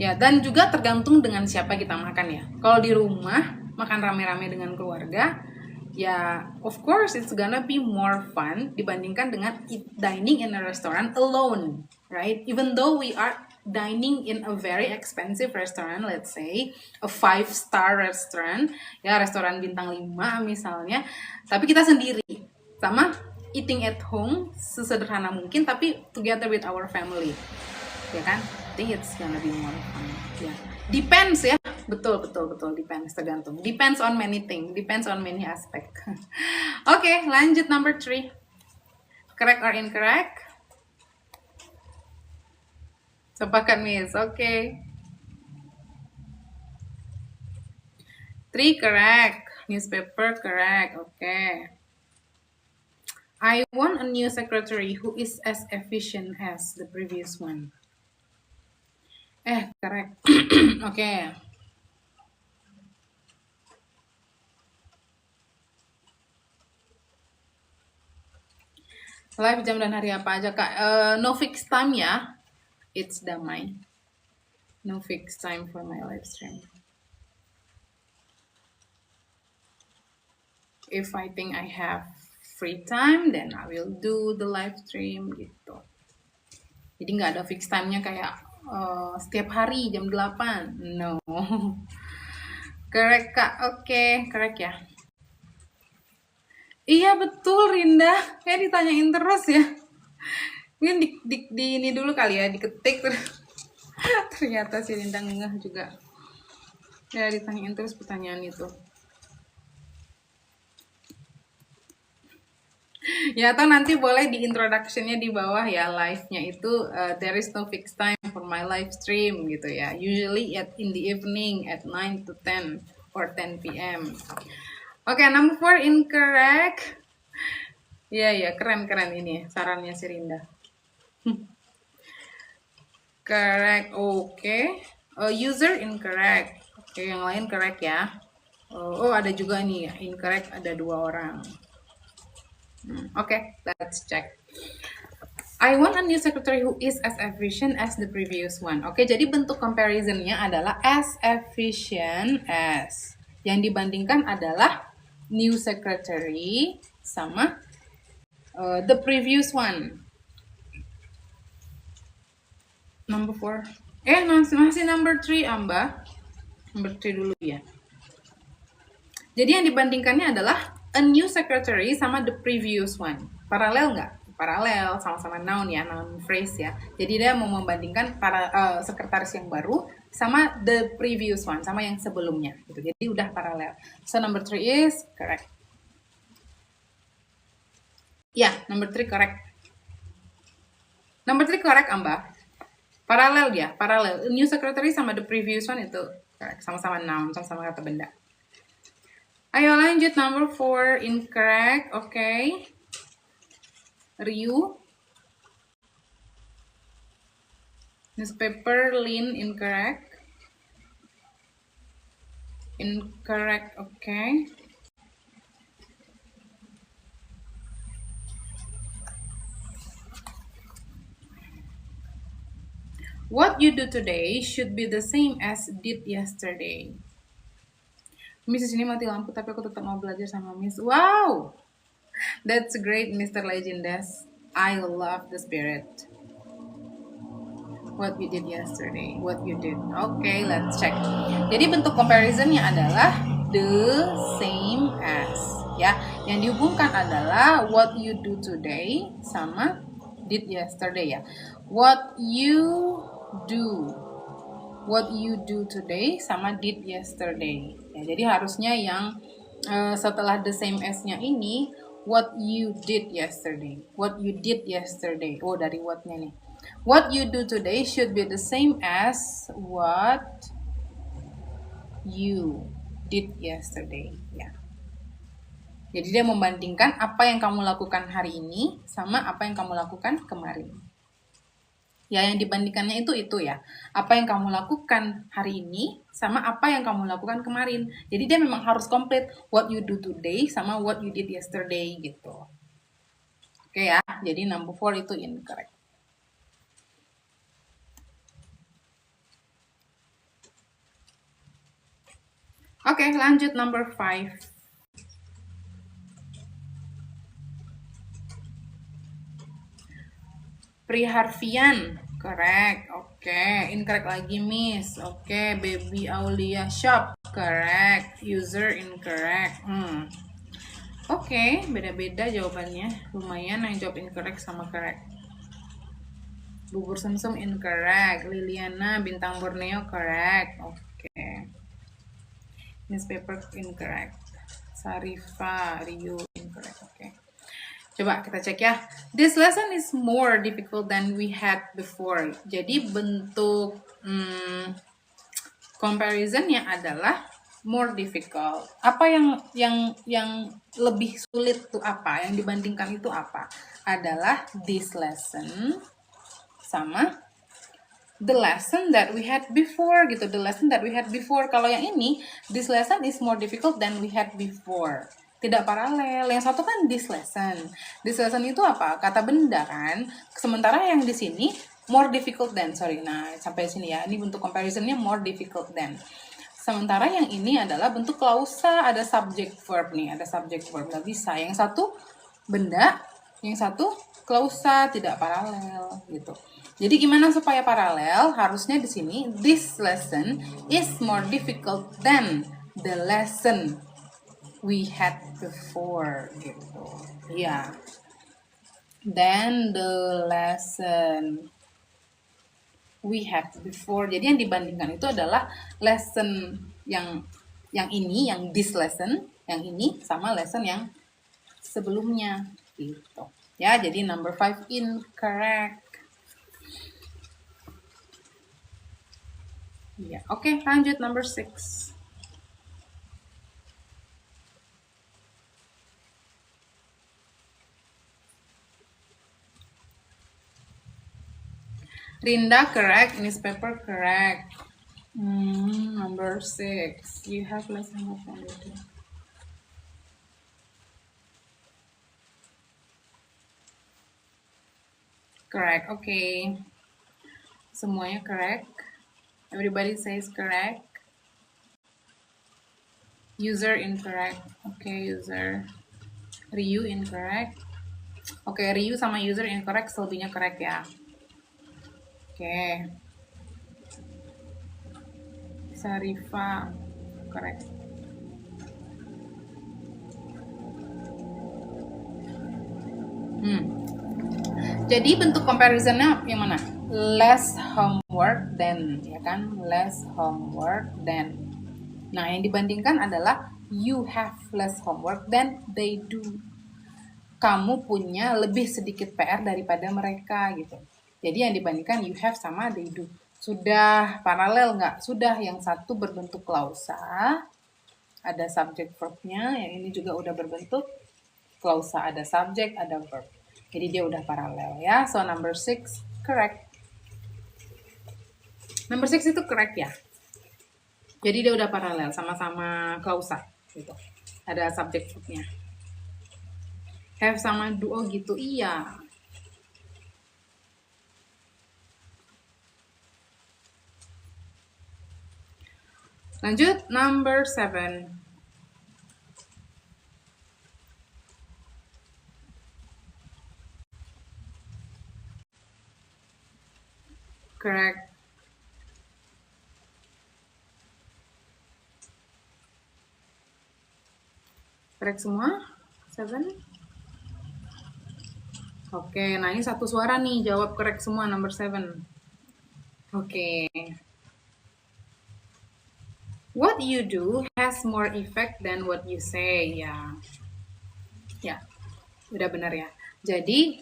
Ya, dan juga tergantung dengan siapa kita makan ya. Kalau di rumah makan rame-rame dengan keluarga, ya of course it's gonna be more fun dibandingkan dengan dining in a restaurant alone, right? Even though we are dining in a very expensive restaurant, let's say a 5-star restaurant, ya restoran bintang 5 misalnya, tapi kita sendiri sama eating at home sesederhana mungkin tapi together with our family, ya kan? I think it's gonna be more fun. Ya, depends ya, betul depends, tergantung. Depends on many things, depends on many aspect. Oke, lanjut number 3. Correct or incorrect? Sepakat, Miss. Oke. 3 correct. Newspaper correct. Okay. I want a new secretary who is as efficient as the previous one. Correct. Okay. Live jam dan hari apa aja, Kak? No fixed time ya. It's damai. No fixed time for my live stream. If I think I have free time, then I will do the live stream gitu. Jadi nggak ada fixed time-nya kayak setiap hari jam 8. No. Correct, Kak. Oke, correct ya. Iya betul, Rinda. Kayak ditanyain terus ya. Mungkin di ini dulu kali ya, diketik terus. Ternyata si Rinda ngeh juga. Ya ditanyain terus pertanyaan itu. Ya, atau nanti boleh di introduction-nya di bawah ya, live-nya itu there is no fixed time for my live stream gitu ya. Usually in the evening at 9 to 10 or 10 p.m. Oke, number 4 incorrect. Ya, keren ini sarannya si Rinda. Correct, oke. User incorrect. Oke, yang lain correct ya. Oh, ada juga nih incorrect, ada 2 orang. Oke, let's check. I want a new secretary who is as efficient as the previous one. Oke, jadi bentuk comparisonnya adalah as efficient as. Yang dibandingkan adalah new secretary sama the previous one. Number 4. Masih number 3, Amba. Number 3 dulu ya. Jadi yang dibandingkannya adalah a new secretary sama the previous one. Paralel nggak? Paralel, sama-sama noun ya, noun phrase ya. Jadi dia mau membandingkan sekretaris yang baru sama the previous one, sama yang sebelumnya. Gitu. Jadi udah paralel. So number 3 is correct. Ya, number 3 correct. Number 3 correct, Amba. Paralel dia, paralel. New secretary sama the previous one itu correct. Sama-sama noun, sama-sama kata benda. Ayo lanjut, number 4 incorrect. Okay. Ryu. Newspaper Lin incorrect. Incorrect, okay. What you do today should be the same as did yesterday. Miss, di sini mati lampu tapi aku tetap mau belajar sama Miss. Wow, that's great, Mr. Legendas. I love the spirit. What you did yesterday, what you did. Okay, let's check. Jadi bentuk comparisonnya adalah the same as. Ya, yang dihubungkan adalah what you do today sama did yesterday ya. What you do today sama did yesterday. Ya, jadi harusnya yang setelah the same as-nya ini what you did yesterday. What you did yesterday. Oh, dari what-nya nih. What you do today should be the same as what you did yesterday. Ya. Jadi dia membandingkan apa yang kamu lakukan hari ini sama apa yang kamu lakukan kemarin. Ya, yang dibandingkannya itu ya. Apa yang kamu lakukan hari ini sama apa yang kamu lakukan kemarin. Jadi dia memang harus komplit what you do today sama what you did yesterday gitu. Oke ya, jadi number 4 itu incorrect. Oke, lanjut number 5. Priharfian, correct. Oke, incorrect lagi, Miss. Oke, Baby Aulia Shop, correct. User incorrect. Oke, beda-beda jawabannya. Lumayan yang jawab incorrect sama correct. Bubur sumsum incorrect. Liliana Bintang Borneo correct. Oke. Newspaper incorrect. Sarifa Rio incorrect. Oke. Coba kita cek ya. This lesson is more difficult than we had before. Jadi bentuk comparisonnya adalah more difficult. Apa yang lebih sulit tuh apa? Yang dibandingkan itu apa? Adalah this lesson sama the lesson that we had before gitu. The lesson that we had before. Kalau yang ini, this lesson is more difficult than we had before. Tidak paralel. Yang satu kan this lesson. This lesson itu apa? Kata benda kan. Sementara yang di sini more difficult than. Sorry, nah sampai sini ya. Ini bentuk comparisonnya more difficult than. Sementara yang ini adalah bentuk klausa. Ada subject verb nih. Ada subject verb. Nggak bisa. Yang satu benda. Yang satu klausa. Tidak paralel gitu. Jadi gimana supaya paralel? Harusnya di sini this lesson is more difficult than the lesson we had before gitu. Ya. Then the lesson we had before. Jadi yang dibandingkan itu adalah lesson yang ini, yang this lesson, yang ini sama lesson yang sebelumnya gitu. Ya, jadi number 5 incorrect. Ya, oke, lanjut number 6. Rinda correct, newspaper correct. Number 6. You have lesson of language. Correct. Okay. Semuanya correct. Everybody says correct. User incorrect. Okay, user. Ryu incorrect. Oke, Ryu sama user incorrect, selebihnya correct ya. Oke. Sarifa correct. Jadi bentuk comparisonnya yang mana? Less homework than, ya kan? Less homework than. Nah, yang dibandingkan adalah you have less homework than they do. Kamu punya lebih sedikit PR daripada mereka gitu. Jadi yang dibandingkan you have sama they do. Sudah paralel nggak? Sudah, yang satu berbentuk klausa, ada subject verbnya, yang ini juga udah berbentuk klausa, ada subject, ada verb. Jadi dia udah paralel ya. So number 6 correct. Number 6 itu correct ya. Jadi dia udah paralel, sama-sama klausa gitu. Ada subject verbnya. Have sama do, oh gitu, iya. Lanjut, number 7. Correct. Correct semua? 7? Oke, nah ini satu suara nih, jawab correct semua, number 7. Oke. What you do has more effect than what you say. Ya, udah benar ya. Jadi,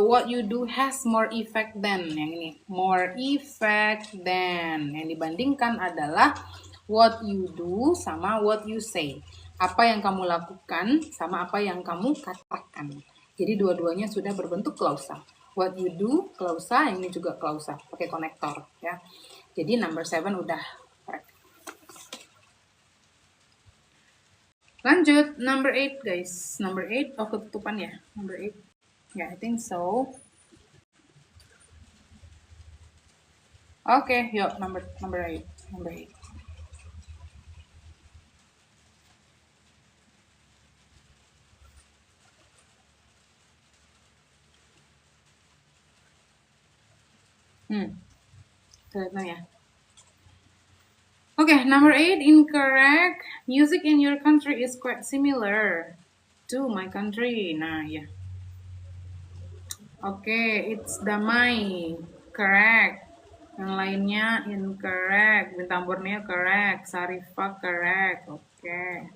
what you do has more effect than. Yang ini, more effect than. Yang dibandingkan adalah what you do sama what you say. Apa yang kamu lakukan sama apa yang kamu katakan. Jadi dua-duanya sudah berbentuk klausa. What you do, klausa, yang ini juga klausa. Pakai konektor ya. Jadi number 7 udah correct. Lanjut, number 8 guys. Number 8, oh ketutupan ya? Number 8. Yeah, I think so. Okay, yuk number 8. Number 8. Kelihatan ya. Okay, number 8, incorrect. Music in your country is quite similar to my country. Nah, ya. Okay, it's damai. Correct. Yang lainnya incorrect. Bintang Borneo correct. Sarifa correct. Okay.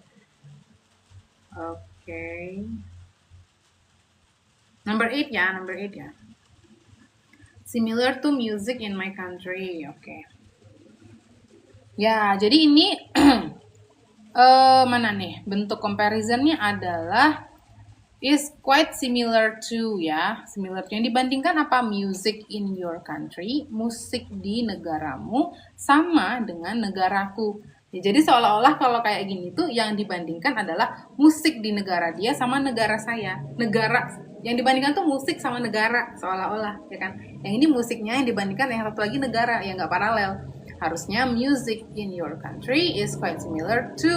Okay. Number 8 ya, number 8 ya. Similar to music in my country. Okay. Ya, jadi ini mana nih? Bentuk comparisonnya adalah is quite similar to ya. Similar to. Yang dibandingkan apa? Music in your country, musik di negaramu sama dengan negaraku. Ya, jadi seolah-olah kalau kayak gini tuh yang dibandingkan adalah musik di negara dia sama negara saya. Negara yang dibandingkan tuh musik sama negara seolah-olah ya kan. Yang ini musiknya, yang dibandingkan yang satu lagi negara, yang nggak paralel. Harusnya music in your country is quite similar to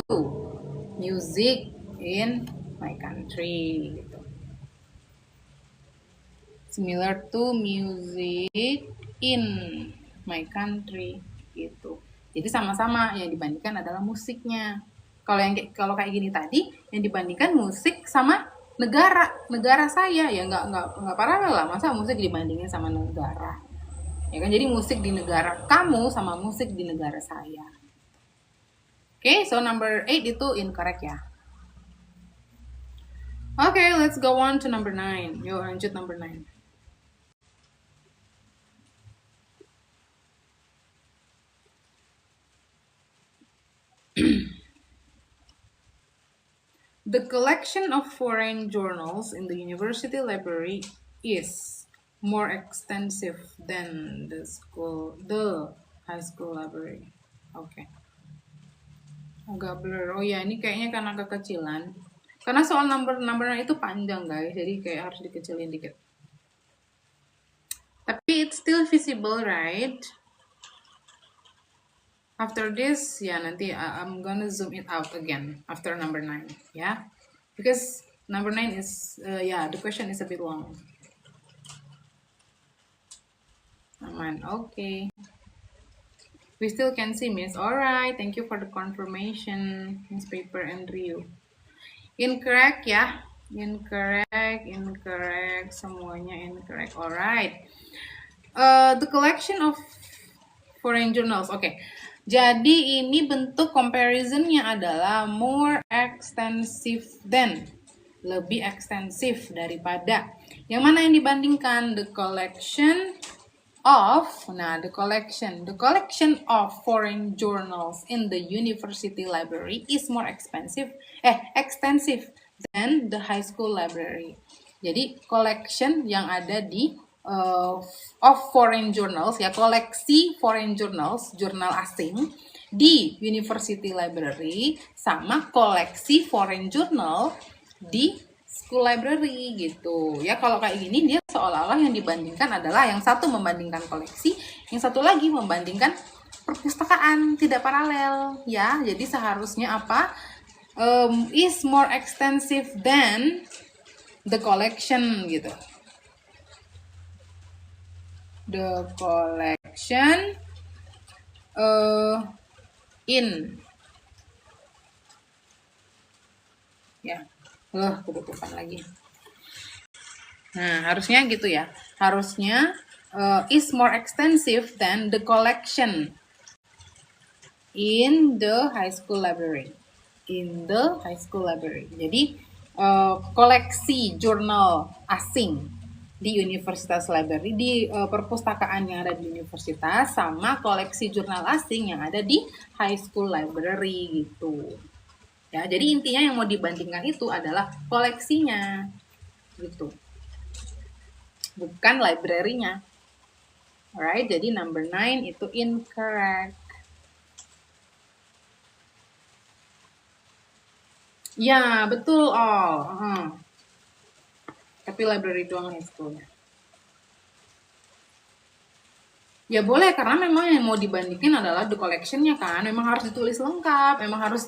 music in my country gitu. Similar to music in my country gitu. Jadi sama-sama, yang dibandingkan adalah musiknya. Kalau kayak gini tadi, yang dibandingkan musik sama negara saya, ya nggak paralel lah. Masa musik dibandingin sama negara? Ya kan, jadi musik di negara kamu sama musik di negara saya. Okay, so number 8 itu incorrect ya. Okay, let's go on to number 9. Yuk lanjut number 9. The collection of foreign journals in the university library is more extensive than the high school library. Oke. Agak blur. Oh ya, ini kayaknya karena kekecilan. Karena soal number itu panjang guys, jadi kayak harus dikecilin dikit. still visible, right? After this, ya nanti I'm gonna zoom it out again after number 9, ya. Because number 9 is, the question is a bit long. Aman, okay. We still can see, Miss. Alright, thank you for the confirmation, Miss Paper and Rio. Incorrect, ya. Incorrect. Semuanya incorrect. Alright. The collection of foreign journals. Oke. Jadi ini bentuk comparisonnya adalah more extensive than. Lebih ekstensif daripada. Yang mana yang dibandingkan? The collection of foreign journals in the university library is more extensive than the high school library. Jadi collection yang ada di of foreign journals, ya, koleksi foreign journals, jurnal asing di university library sama koleksi foreign journal di school library gitu ya. Kalau kayak gini dia seolah-olah yang dibandingkan adalah yang satu membandingkan koleksi, yang satu lagi membandingkan perpustakaan, tidak paralel ya. Jadi seharusnya apa? Is more extensive than the collection gitu. The collection in ya. Kebutuhan lagi. Nah, harusnya gitu ya. Harusnya is more extensive than the collection in the high school library. In the high school library. Jadi, koleksi jurnal asing di universitas library, di perpustakaan yang ada di universitas, sama koleksi jurnal asing yang ada di high school library gitu. Ya, jadi intinya yang mau dibandingkan itu adalah koleksinya, gitu. Bukan library-nya. Alright, jadi number 9 itu incorrect. Ya, betul all. Tapi library doang high school-nya. Ya boleh, karena memang yang mau dibandingin adalah the collection-nya kan. Memang harus ditulis lengkap, memang harus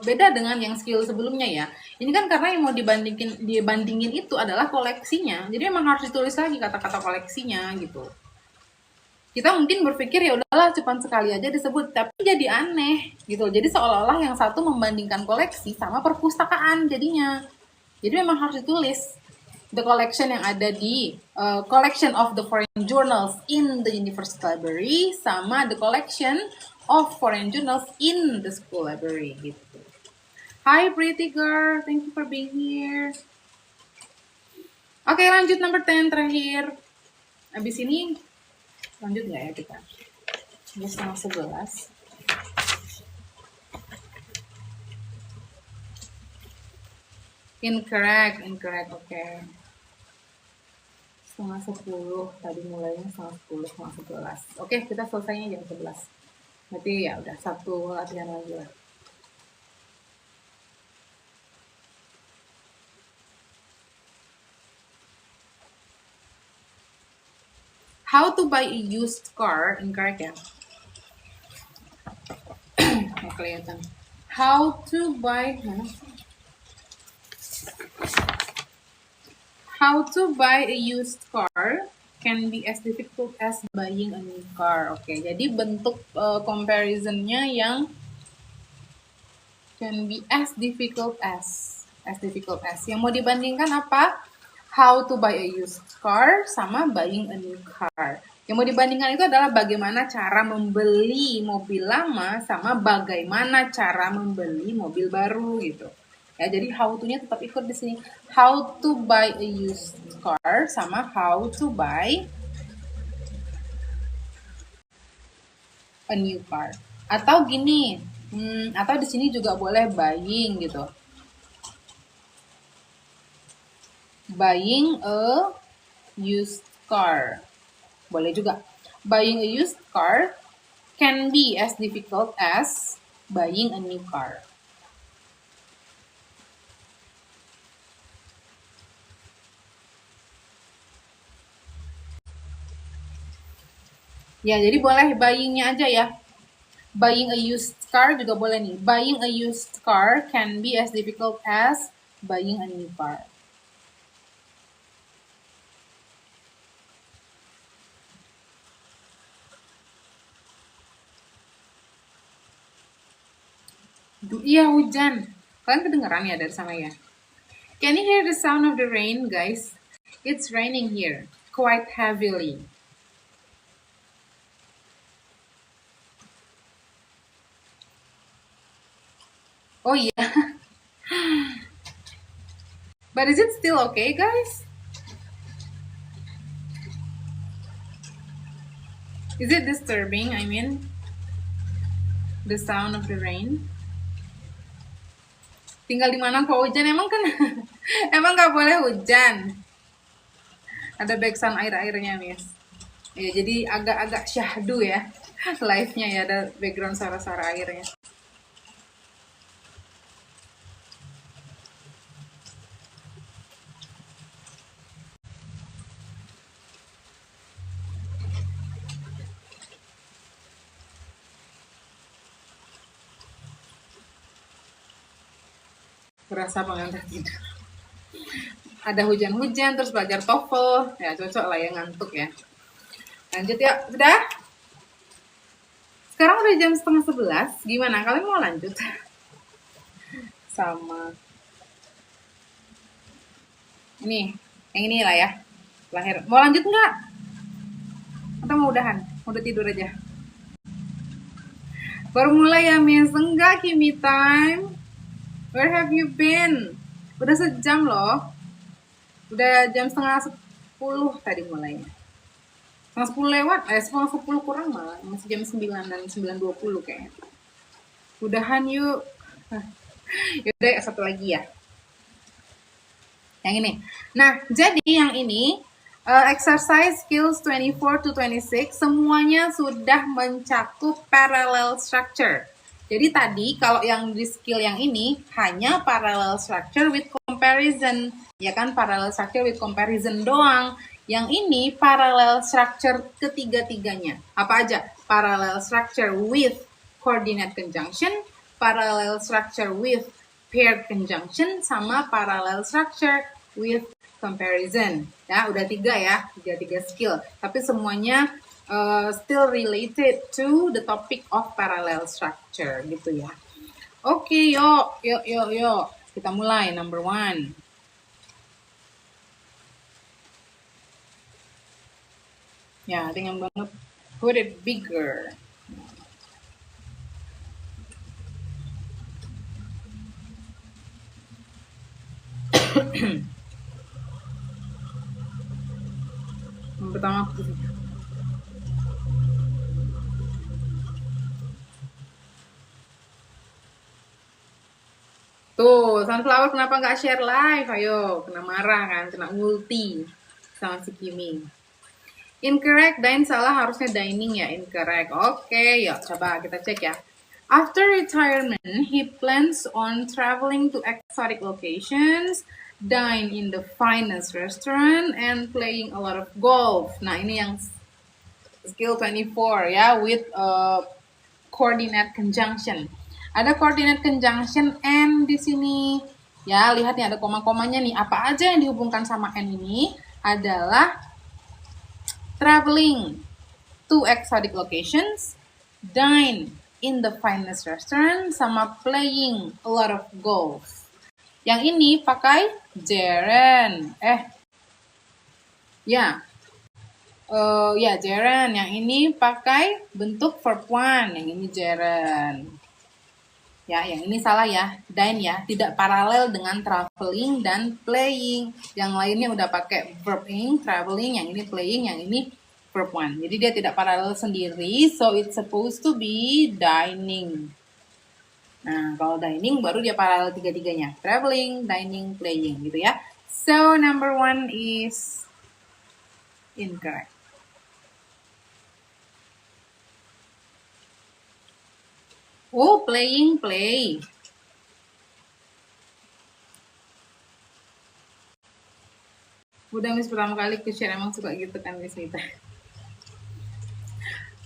beda dengan yang skill sebelumnya ya. Ini kan karena yang mau dibandingin itu adalah koleksinya. Jadi memang harus ditulis lagi kata-kata koleksinya gitu. Kita mungkin berpikir ya udahlah cuma sekali aja disebut, tapi jadi aneh gitu. Jadi seolah-olah yang satu membandingkan koleksi sama perpustakaan jadinya. Jadi memang harus ditulis the collection yang ada di collection of the foreign journals in the university library sama the collection of foreign journals in the school library gitu. Hi pretty girl, thank you for being here. Oke, lanjut number 10 terakhir. Abis ini lanjut nggak ya kita? Ini 10:30. Incorrect, oke. 10:30, tadi mulainya 10:10, 11. Oke, kita selesainya jam 11. Berarti ya udah satu latihan lagi lah. How to buy a used car, incorrect ya? Nggak kelihatan. How to buy a used car can be as difficult as buying a new car. Oke, jadi bentuk comparisonnya yang can be as difficult as. Yang mau dibandingkan apa? How to buy a used car sama buying a new car. Yang mau dibandingkan itu adalah bagaimana cara membeli mobil lama sama bagaimana cara membeli mobil baru gitu. Ya, jadi how to-nya tetap ikut di sini. How to buy a used car sama how to buy a new car. Atau gini, atau di sini juga boleh buying gitu. Buying a used car. Boleh juga. Buying a used car can be as difficult as buying a new car. Ya, jadi boleh buying-nya aja ya. Buying a used car juga boleh nih. Buying a used car can be as difficult as buying a new car. Iya, hujan. Kalian kedengeran ya dari sana ya? Can you hear the sound of the rain, guys? It's raining here, quite heavily. Oh yeah, but is it still okay, guys? Is it disturbing? I mean, the sound of the rain. Tinggal di mana kok hujan? Emang kan, emang nggak boleh hujan. Ada background air-airnya, Miss. Ya, jadi agak-agak syahdu ya live-nya ya, ada background suara-suara airnya. Berasa pengantar tidur. Ada hujan-hujan terus belajar TOEFL, ya cocok lah ya, ngantuk ya. Lanjut ya, udah? Sekarang udah jam 10:30, gimana? Kalian mau lanjut? Sama ini, yang ini lah ya, lahir. Mau lanjut nggak? Atau mau udahan? Udah tidur aja? Baru mulai ya, Miss? Enggak, Kimi time. Where have you been? Udah sejam loh. Udah jam 9:30 tadi mulainya. 9:30 lewat, 9:10 kurang malah. Masih jam 9 dan 9:20 kayaknya. Udahan yuk. Yaudah, satu lagi ya. Yang ini. Nah, jadi yang ini exercise skills 24 to 26 semuanya sudah mencakup parallel structure. Jadi tadi kalau yang di skill yang ini hanya parallel structure with comparison, ya kan, parallel structure with comparison doang. Yang ini parallel structure ketiga-tiganya. Apa aja? Parallel structure with coordinate conjunction, parallel structure with paired conjunction, sama parallel structure with comparison. Ya, udah tiga ya, tiga skill. Tapi semuanya still related to the topic of parallel structure gitu ya. Oke, yuk. Kita mulai, number 1. Ya, I think I'm gonna put it bigger. Yang pertama aku tuh, Sunflower kenapa nggak share live? Ayo, kena marah kan, kena multi sama si Kimi. Incorrect, Dain salah, harusnya dining ya, incorrect. Oke, yuk coba kita cek ya. After retirement, he plans on traveling to exotic locations, dine in the finest restaurant, and playing a lot of golf. Nah, ini yang skill 24 ya, with coordinate conjunction. Ada coordinate conjunction and di sini. Ya, lihat nih ada koma-komanya nih. Apa aja yang dihubungkan sama n ini adalah traveling to exotic locations, dine in the finest restaurant, sama playing a lot of golf. Yang ini pakai gerund. Gerund. Yang ini pakai bentuk verb one. Yang ini gerund. Ya, yang ini salah ya, dine ya, tidak paralel dengan traveling dan playing. Yang lainnya udah pakai verb in, traveling, yang ini playing, yang ini verb one. Jadi dia tidak paralel sendiri, so it's supposed to be dining. Nah, kalau dining baru dia paralel tiga-tiganya. Traveling, dining, playing gitu ya. So, number 1 is incorrect. Oh, playing, play. Udah Miss pertama kali ke share, emang suka gitu kan Miss Nita.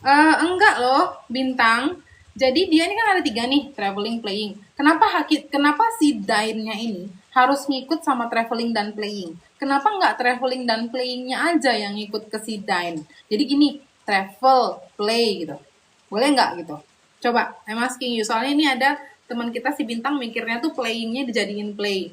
Enggak loh, Bintang. Jadi dia ini kan ada 3 nih, traveling, playing. Kenapa si dine-nya ini harus ngikut sama traveling dan playing? Kenapa nggak traveling dan playing-nya aja yang ngikut ke si dine? Jadi gini, travel, play gitu. Boleh nggak gitu? Coba, I'm asking you. Soalnya ini ada teman kita si Bintang mikirnya tuh playing-nya dijadiin play.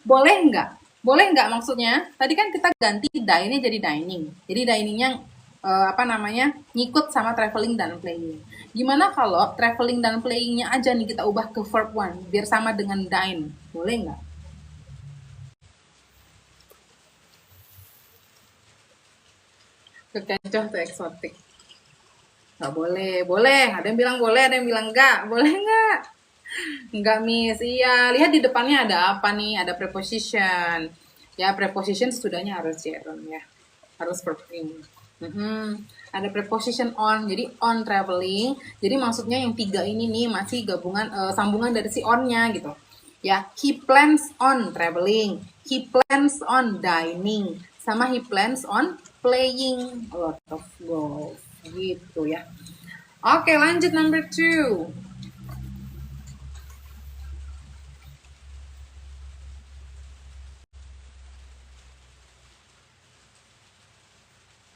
Boleh nggak? Boleh nggak maksudnya? Tadi kan kita ganti dine jadi dining. Jadi diningnya apa namanya ngikut sama traveling dan playing. Gimana kalau traveling dan playingnya aja nih kita ubah ke verb one biar sama dengan dine? Boleh nggak? Kekecoh tuh eksotik. Nggak boleh, boleh. Ada yang bilang boleh, ada yang bilang enggak. Boleh nggak? Enggak, Miss. Iya, lihat di depannya ada apa nih? Ada preposition. Ya, preposition sesudahnya harus gerund ya. Harus verb in. Ada preposition on. Jadi on traveling. Jadi maksudnya yang 3 ini nih masih gabungan sambungan dari si on-nya gitu. Ya, he plans on traveling. He plans on dining. Sama he plans on playing a lot of golf. Gitu ya. Oke, lanjut number 2.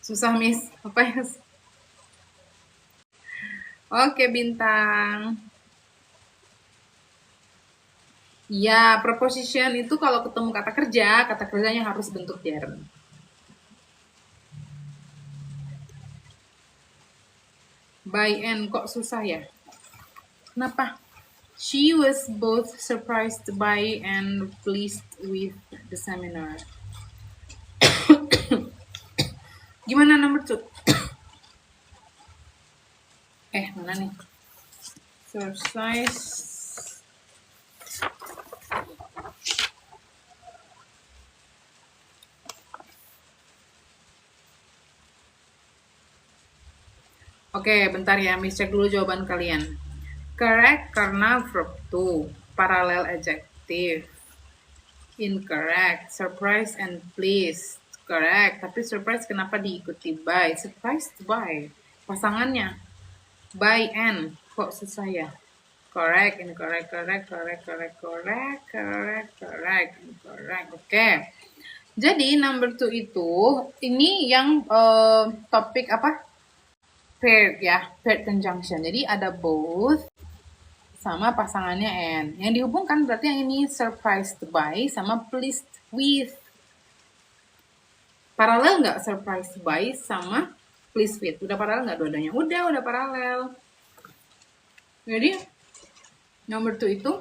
Susah, Miss. Apa ya? Oke, Bintang. Ya, preposition itu kalau ketemu kata kerjanya harus bentuk gerund. By and kok susah ya? Kenapa? She was both surprised by and pleased with the seminar. Gimana number 2? Mana nih? Exercise. Oke, bentar ya, Miss cek dulu jawaban kalian. Correct karena verb to, parallel adjective. Incorrect, surprise and pleased. Correct, tapi surprise kenapa diikuti by? Surprised by pasangannya. By and, kok susah ya? Correct, incorrect, correct, correct, correct, correct, correct, correct, incorrect. Oke. Jadi number 2 itu ini yang topik apa? Paired ya, paired conjunction. Jadi ada both sama pasangannya and. Yang dihubungkan berarti yang ini surprised by sama pleased with. Paralel nggak surprised by sama pleased with? Udah paralel nggak dua-duanya? Udah paralel. Jadi nomor 2 itu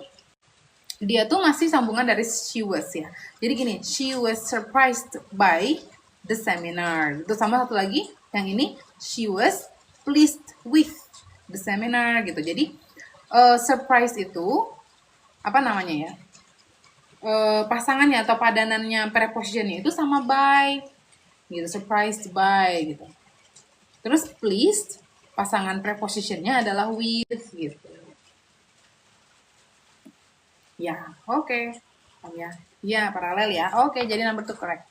dia tuh masih sambungan dari she was ya. Jadi gini, she was surprised by the seminar. Itu sama satu lagi, yang ini she was pleased with the seminar gitu. Jadi surprise itu apa namanya ya? Pasangannya atau padanannya prepositionnya itu sama by gitu, surprised by gitu. Terus pleased pasangan prepositionnya adalah with gitu. Ya, oke. Ya, paralel ya. Oke, jadi number 2 correct.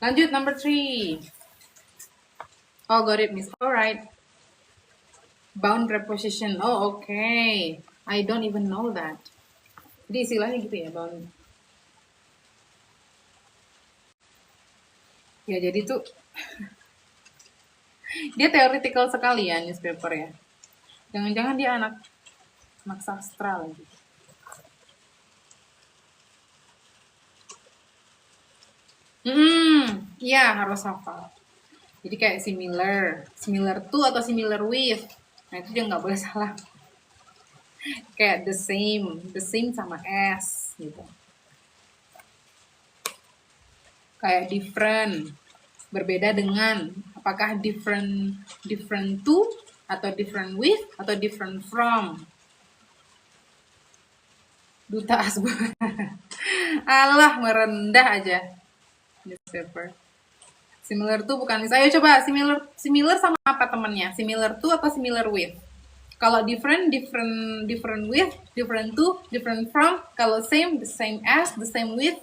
Lanjut number 3. Oh, got it, Miss. Alright. Bound preposition. Oh, okay. I don't even know that. Jadi istilahnya gitu ya, bound. Ya, jadi tuh dia theoretical sekali ya newspaper ya. Jangan-jangan dia anak sastra lagi. Iya harus hafal. Jadi kayak similar to atau similar with. Nah itu juga nggak boleh salah. Kayak the same sama as gitu. Kayak different, berbeda dengan. Apakah different to atau different with atau different from? Duta Asbun. Allah merendah aja. Newspaper. Similar to bukan misalnya. Ayo coba similar sama apa temannya? Similar to atau similar with? Kalau different with, different to, different from. Kalau same, the same as, the same with.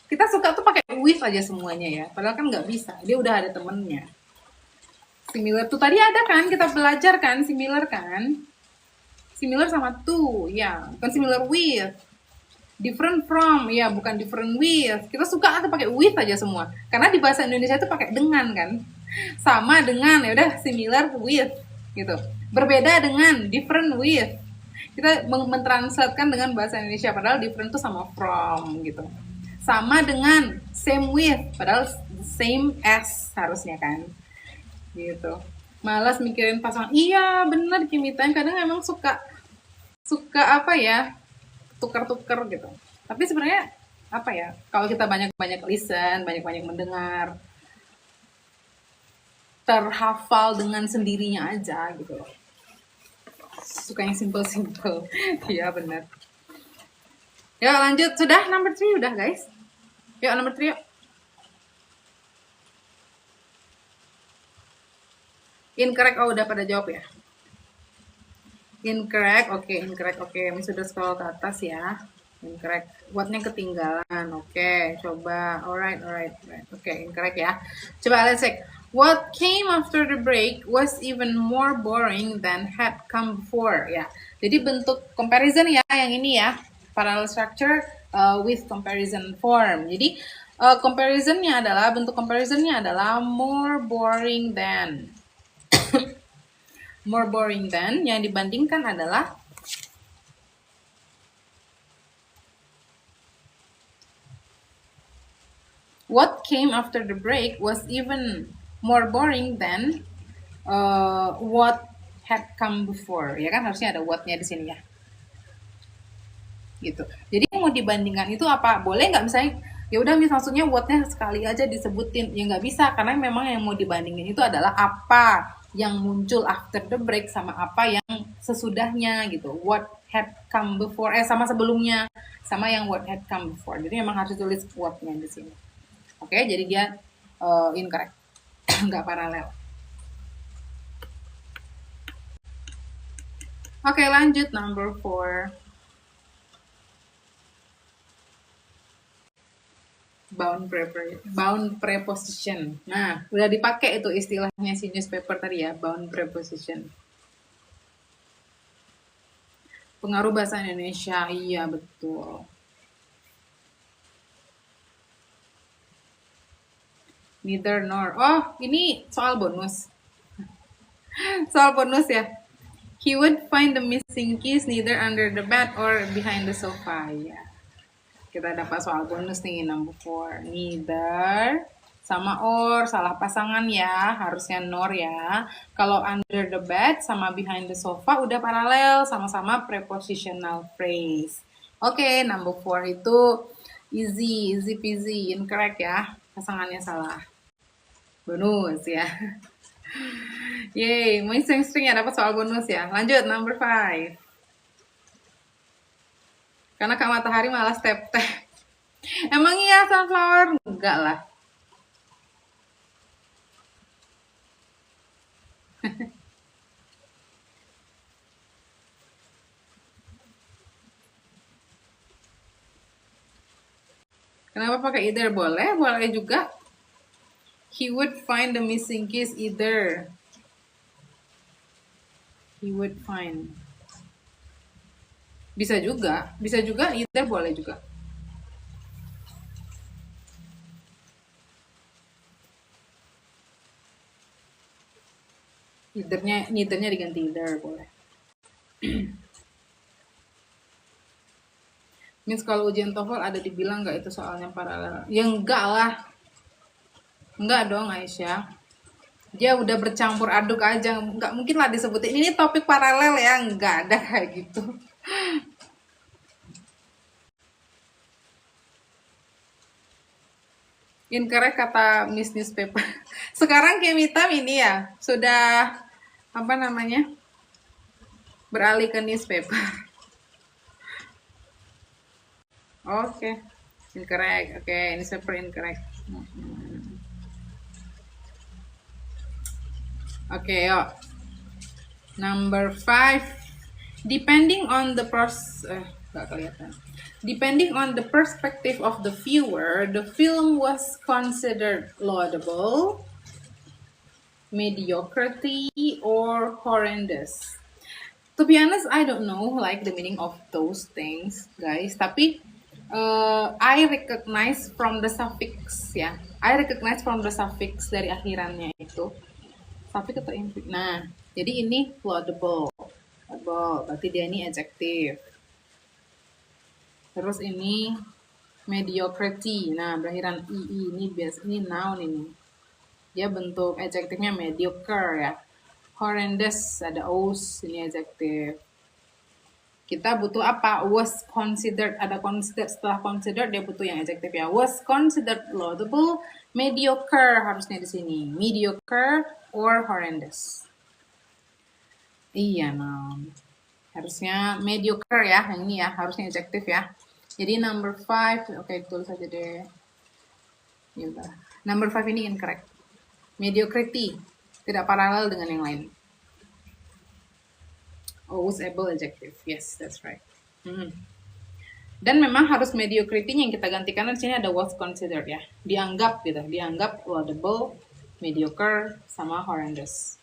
Kita suka tuh pakai with aja semuanya ya, padahal kan nggak bisa. Dia udah ada temennya. Similar tuh tadi ada kan, kita belajar kan, similar kan? Similar sama to, ya, bukan similar with. Different from, ya, bukan different with. Kita suka tuh pakai with aja semua. Karena di bahasa Indonesia tuh pakai dengan kan. Sama dengan, ya udah similar with gitu. Berbeda dengan, different with. Kita mentranslatekan dengan bahasa Indonesia, padahal different tuh sama from gitu. Sama dengan, same with, padahal same as harusnya kan. Gitu. Malas mikirin pasangan. Iya, bener Kimita, kadang emang suka apa ya? Tukar-tukar gitu. Tapi sebenarnya apa ya? Kalau kita banyak-banyak listen, banyak-banyak mendengar, terhafal dengan sendirinya aja gitu. Suka yang simple-simple. Iya, benar. Ya, lanjut. Sudah number 3 udah, guys. Yuk, number 3 yuk. Incorrect, oh udah pada jawab ya. Incorrect, oke, incorrect, oke. Ini sudah scroll ke atas ya. Incorrect, whatnya ketinggalan. Oke, coba. Alright. Oke, incorrect ya. Coba let's check. What came after the break was even more boring than had come before. Ya, jadi bentuk comparison ya yang ini ya. Parallel structure with comparison form. Jadi bentuk comparisonnya adalah more boring than. More boring than, yang dibandingkan adalah what came after the break was even more boring than what had come before. Ya kan harusnya ada what-nya di sini ya. Gitu. Jadi mau dibandingkan itu apa? Boleh nggak misalnya ya udah maksudnya what-nya sekali aja disebutin, ya nggak bisa karena memang yang mau dibandingin itu adalah apa yang muncul after the break sama apa yang sesudahnya gitu. What had come before, sama sebelumnya, sama yang what had come before. Jadi memang harus tulis what-nya di sini. Oke, jadi dia incorrect, nggak paralel. Oke, lanjut number 4. Bound preposition. Nah, udah dipakai itu istilahnya si newspaper tadi ya, bound preposition. Pengaruh bahasa Indonesia, iya betul. Neither nor. Oh, ini soal bonus. Soal bonus ya. He would find the missing keys neither under the bed or behind the sofa. Ya. Kita dapat soal bonus nih, number 4. Neither sama or, salah pasangan ya, harusnya nor ya. Kalau under the bed sama behind the sofa udah paralel, sama-sama prepositional phrase. Oke, number 4 itu easy peasy, incorrect ya. Pasangannya salah. Bonus ya. Yeay, mau sering-sering ya dapat soal bonus ya. Lanjut, number 5. Karena Kak Matahari malas tep-tep. Emang iya sunflower? Enggak lah. Kenapa pakai either? Boleh juga. He would find the missing keys either. He would find. Bisa juga either boleh juga. Neithernya diganti either boleh. Means kalau ujian TOEFL ada dibilang nggak itu soalnya paralel? Ya enggak lah. Enggak dong Aisyah. Dia udah bercampur aduk aja. Nggak mungkin lah disebutin ini topik paralel ya. Nggak ada kayak gitu. Incorrect kata Miss Newspaper. Sekarang Kemitam ini ya sudah apa namanya beralih ke newspaper. Oke, incorrect. Oke, newspaper incorrect. Oke, yuk. Number 5. Depending on the Gak kelihatan. Depending on the perspective of the viewer, the film was considered laudable, mediocrity, or horrendous. To be honest, I don't know like the meaning of those things, guys. Tapi I recognize from the suffix ya. I recognize from the suffix dari akhirannya itu. Suffix atau infix. Nah, jadi ini laudable. Laudable, berarti dia ini adjective. Terus ini mediocrity. Nah, berakhiran ii ini biasa ini noun ini. Dia bentuk adjectivenya mediocre ya. Horrendous ada os ini adjective. Kita butuh apa? Was considered, ada considered, setelah considered dia butuh yang adjective ya. Was considered laudable, mediocre harusnya di sini. Mediocre or horrendous. Iya, noun. Harusnya mediocre ya, yang ini ya, harusnya adjective ya. Jadi number 5, oke tulis saja deh. Ya udah. Number 5 ini incorrect. Mediocrity, tidak paralel dengan yang lain. Always able adjective. Yes, that's right. Dan memang harus mediocrity yang kita gantikan di sini ada was considered ya. Dianggap gitu, dianggap laudable, mediocre, sama horrendous.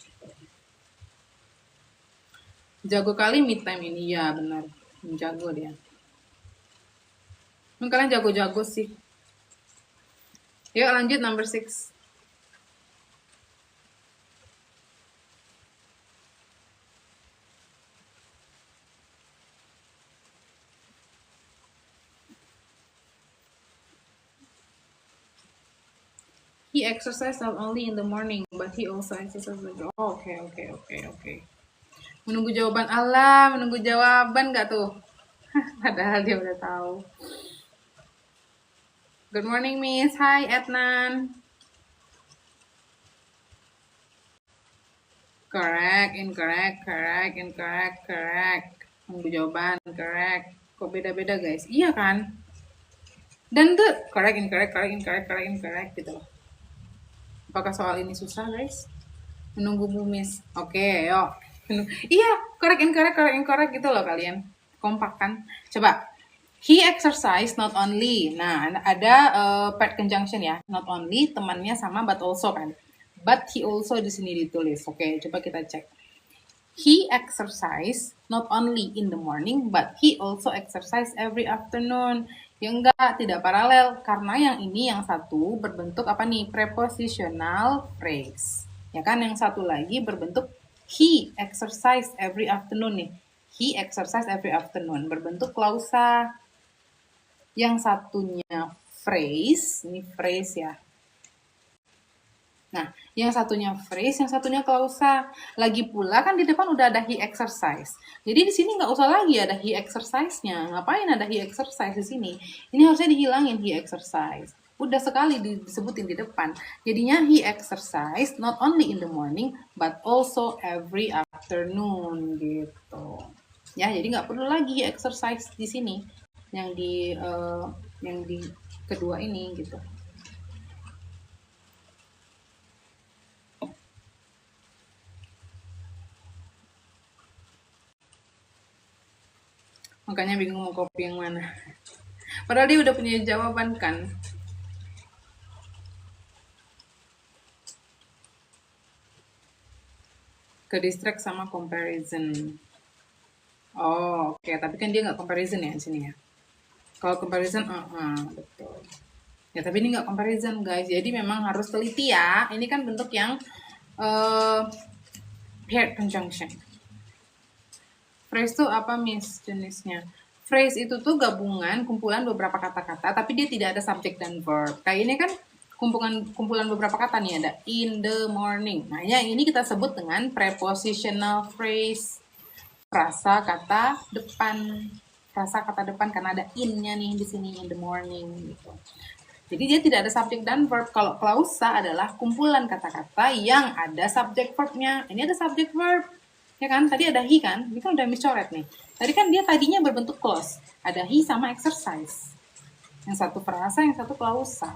Jago kali mid time ini, ya benar. Jago dia. Kalian jago-jago sih. Yuk lanjut number 6. He exercised not only in the morning, but he also exercised later. Oh, oke. Menunggu jawaban Allah, menunggu jawaban nggak tuh? Padahal dia udah tahu. Good morning, Miss. Hi, Adnan. Correct, incorrect. Menunggu jawaban, correct. Kok beda-beda, guys? Iya kan? Dan tuh correct, incorrect gitu loh. Apakah soal ini susah, guys? Menunggu Miss. Oke, yuk. Iya, correct, incorrect gitu loh kalian. Kompak kan? Coba. He exercised not only. Nah, ada paired conjunction ya. Not only, temannya sama but also kan. But he also di sini ditulis. Oke, coba kita cek. He exercised not only in the morning, but he also exercised every afternoon. Ya enggak, tidak paralel. Karena yang ini, yang satu berbentuk apa nih? Prepositional phrase. Ya kan, yang satu lagi berbentuk he exercised every afternoon nih. He exercised every afternoon. Berbentuk klausa. Yang satunya phrase. Ini phrase ya. Nah, yang satunya phrase, yang satunya klausa. Lagi pula kan di depan udah ada he exercise. Jadi di sini nggak usah lagi ada he exercise-nya. Ngapain ada he exercise di sini? Ini harusnya dihilangin he exercise. Udah sekali disebutin di depan. Jadinya he exercise not only in the morning but also every afternoon gitu. Ya, jadi nggak perlu lagi exercise di sini yang di kedua ini gitu. Makanya bingung mau copy yang mana. Padahal dia udah punya jawaban kan. Ke distract sama comparison. Oh, oke. Tapi kan dia nggak comparison ya di sini ya. Kalau comparison, betul. Ya, tapi ini nggak comparison, guys. Jadi memang harus teliti ya. Ini kan bentuk yang paired conjunction. Phrase itu apa, Miss, jenisnya? Phrase itu tuh gabungan, kumpulan beberapa kata-kata, tapi dia tidak ada subject dan verb. Kayak ini kan kumpulan beberapa kata nih, ada in the morning. Nah, yang ini kita sebut dengan prepositional phrase. Frasa kata depan. Frasa kata depan karena ada in-nya nih di sini, in the morning gitu. Jadi dia tidak ada subject dan verb. Kalau klausa adalah kumpulan kata-kata yang ada subject verb-nya. Ini ada subject verb. Ya kan, tadi ada he kan, ini kan udah miscoret nih. Tadi kan dia tadinya berbentuk clause, ada he sama exercise. Yang satu frasa, yang satu klausa.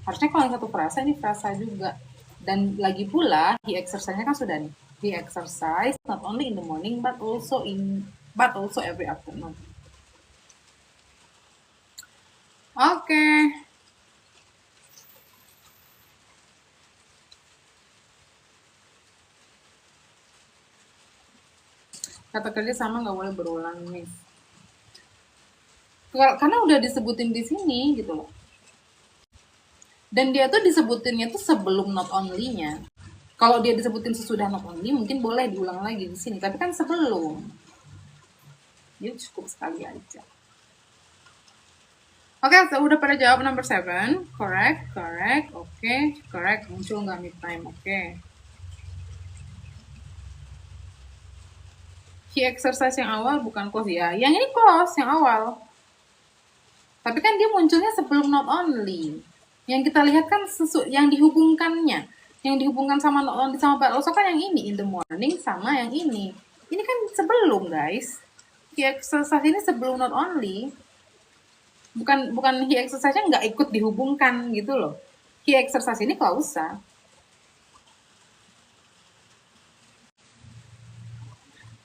Harusnya kalau yang satu frasa, ini frasa juga. Dan lagi pula, he exercise-nya kan sudah nih. He exercise not only in the morning, but also every afternoon. Oke. Kata kerja sama nggak boleh berulang, Miss. Karena udah disebutin di sini gitu loh. Dan dia tuh disebutinnya tuh sebelum not only-nya. Kalau dia disebutin sesudah not only mungkin boleh diulang lagi di sini, tapi kan sebelum. Jadi cukup sekali aja. Oke, so udah pada jawab number 7. Correct, correct, oke, correct. Muncul nggak mid time, oke. Key exercise yang awal bukan close ya. Yang ini close, yang awal. Tapi kan dia munculnya sebelum not only. Yang kita lihat kan yang dihubungkannya. Yang dihubungkan sama not only sama but also kan yang ini, in the morning sama yang ini. Ini kan sebelum, guys. Key exercise ini sebelum not only. Bukan key exercise-nya nggak ikut dihubungkan gitu loh. Key exercise ini klausa.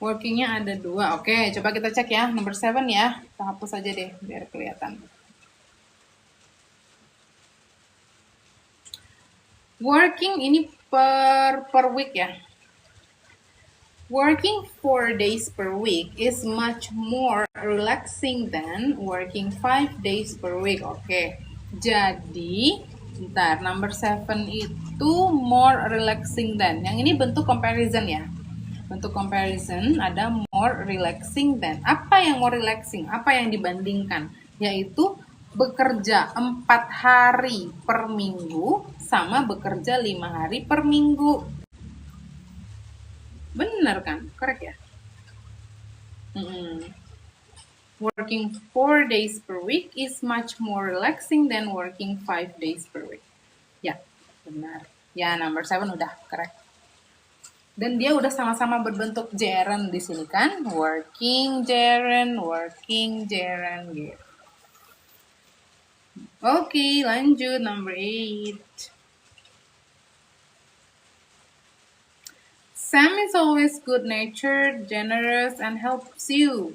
Workingnya ada 2. Oke, coba kita cek ya. Number 7 ya. Kita hapus aja deh biar kelihatan. Working ini per week ya. Working 4 days per week is much more relaxing than working 5 days per week. Oke. Jadi, ntar number 7 itu more relaxing than. Yang ini bentuk comparison ya. Bentuk comparison ada more relaxing than. Apa yang more relaxing? Apa yang dibandingkan? Yaitu bekerja 4 hari per minggu sama bekerja 5 hari per minggu. Bener kan? Correct ya? Working 4 days per week is much more relaxing than working 5 days per week. Ya, benar. Ya, number 7 udah correct. Dan dia udah sama-sama berbentuk gerund di sini kan? Working gerund gitu. Oke, lanjut number 8. Sam is always good-natured, generous, and helps you.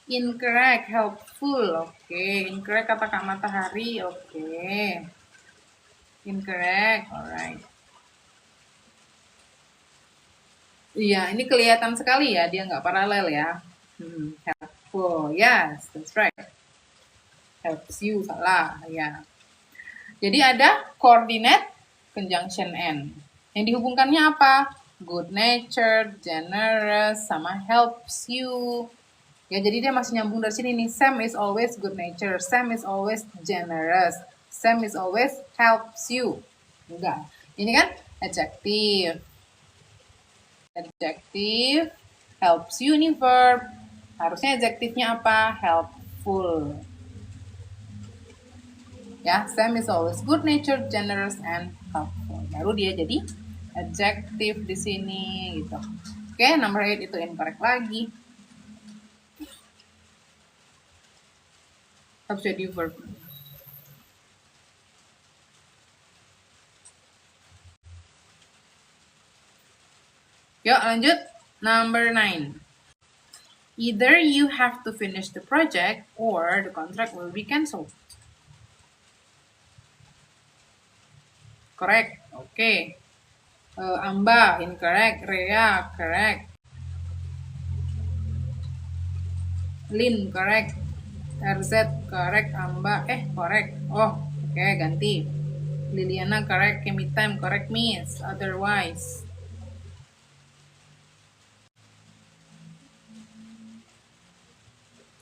Incorrect, helpful. Oke, incorrect kata Kak Matahari. Oke. Incorrect, alright. Iya, ini kelihatan sekali ya, dia nggak paralel ya. Helpful, yes, that's right. Helps you, salah, ya. Jadi ada coordinate, conjunction and. Yang dihubungkannya apa? Good natured, generous, sama helps you. Ya, jadi dia masih nyambung dari sini nih. Sam is always good natured. Sam is always generous. Sam is always helps you. Enggak. Ini kan adjective. Adjective helps you ini verb. Harusnya adjektifnya apa? Helpful. Ya, Sam is always good natured, generous, and helpful. Baru dia jadi adjective di sini gitu. Oke, number 8 itu incorrect lagi. Harus jadi verb. Yuk lanjut. Number 9. Either you have to finish the project or the contract will be cancelled. Correct. Okay. Amba, incorrect. Rea, correct. Lin, correct. RZ, correct. Amba, correct. Oh, okay, ganti. Liliana, correct. Kemitam, correct, miss. Otherwise.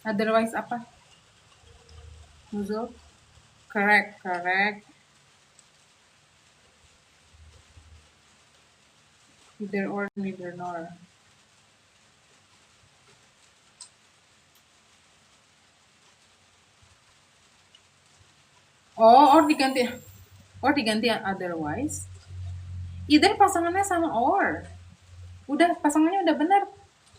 Otherwise apa? Nuzul? Correct, correct. Either or, neither nor. Or diganti. Or diganti otherwise. Either pasangannya sama or. Udah, pasangannya udah benar.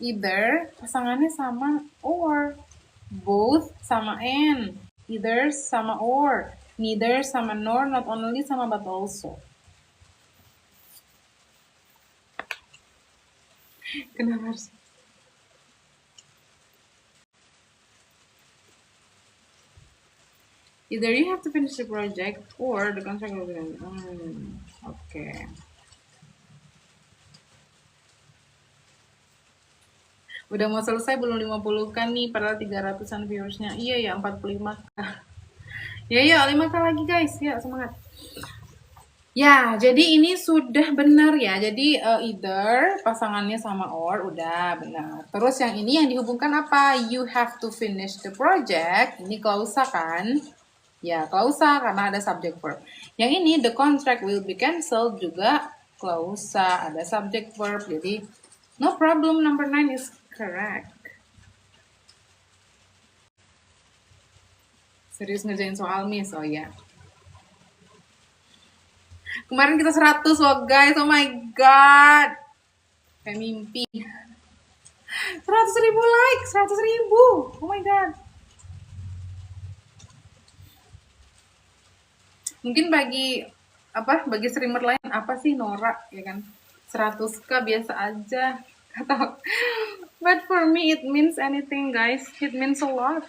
Either pasangannya sama or. Both sama and. Either sama or. Neither sama nor, not only sama but also. Kenapa harus? Either you have to finish the project or the contract will be okay. Udah mau selesai belum 50 kan nih, padahal 300-an viewersnya. Iya ya, 45. Ya, 5K lagi guys. Ya, semangat. Ya, jadi ini sudah benar ya. Jadi either pasangannya sama or udah benar. Terus yang ini yang dihubungkan apa? You have to finish the project. Ini klausa kan? Ya, klausa karena ada subject verb. Yang ini the contract will be cancelled juga klausa, ada subject verb. Jadi no problem, number 9 is correct. Serius ngerjain soal miss, oh ya. Kemarin kita 100 loh guys, oh my god. Kayak mimpi. 100.000 like, 100.000. Oh my god. Mungkin bagi streamer lain apa sih Nora ya kan? 100k biasa aja. Kata. But for me it means anything guys. It means a lot.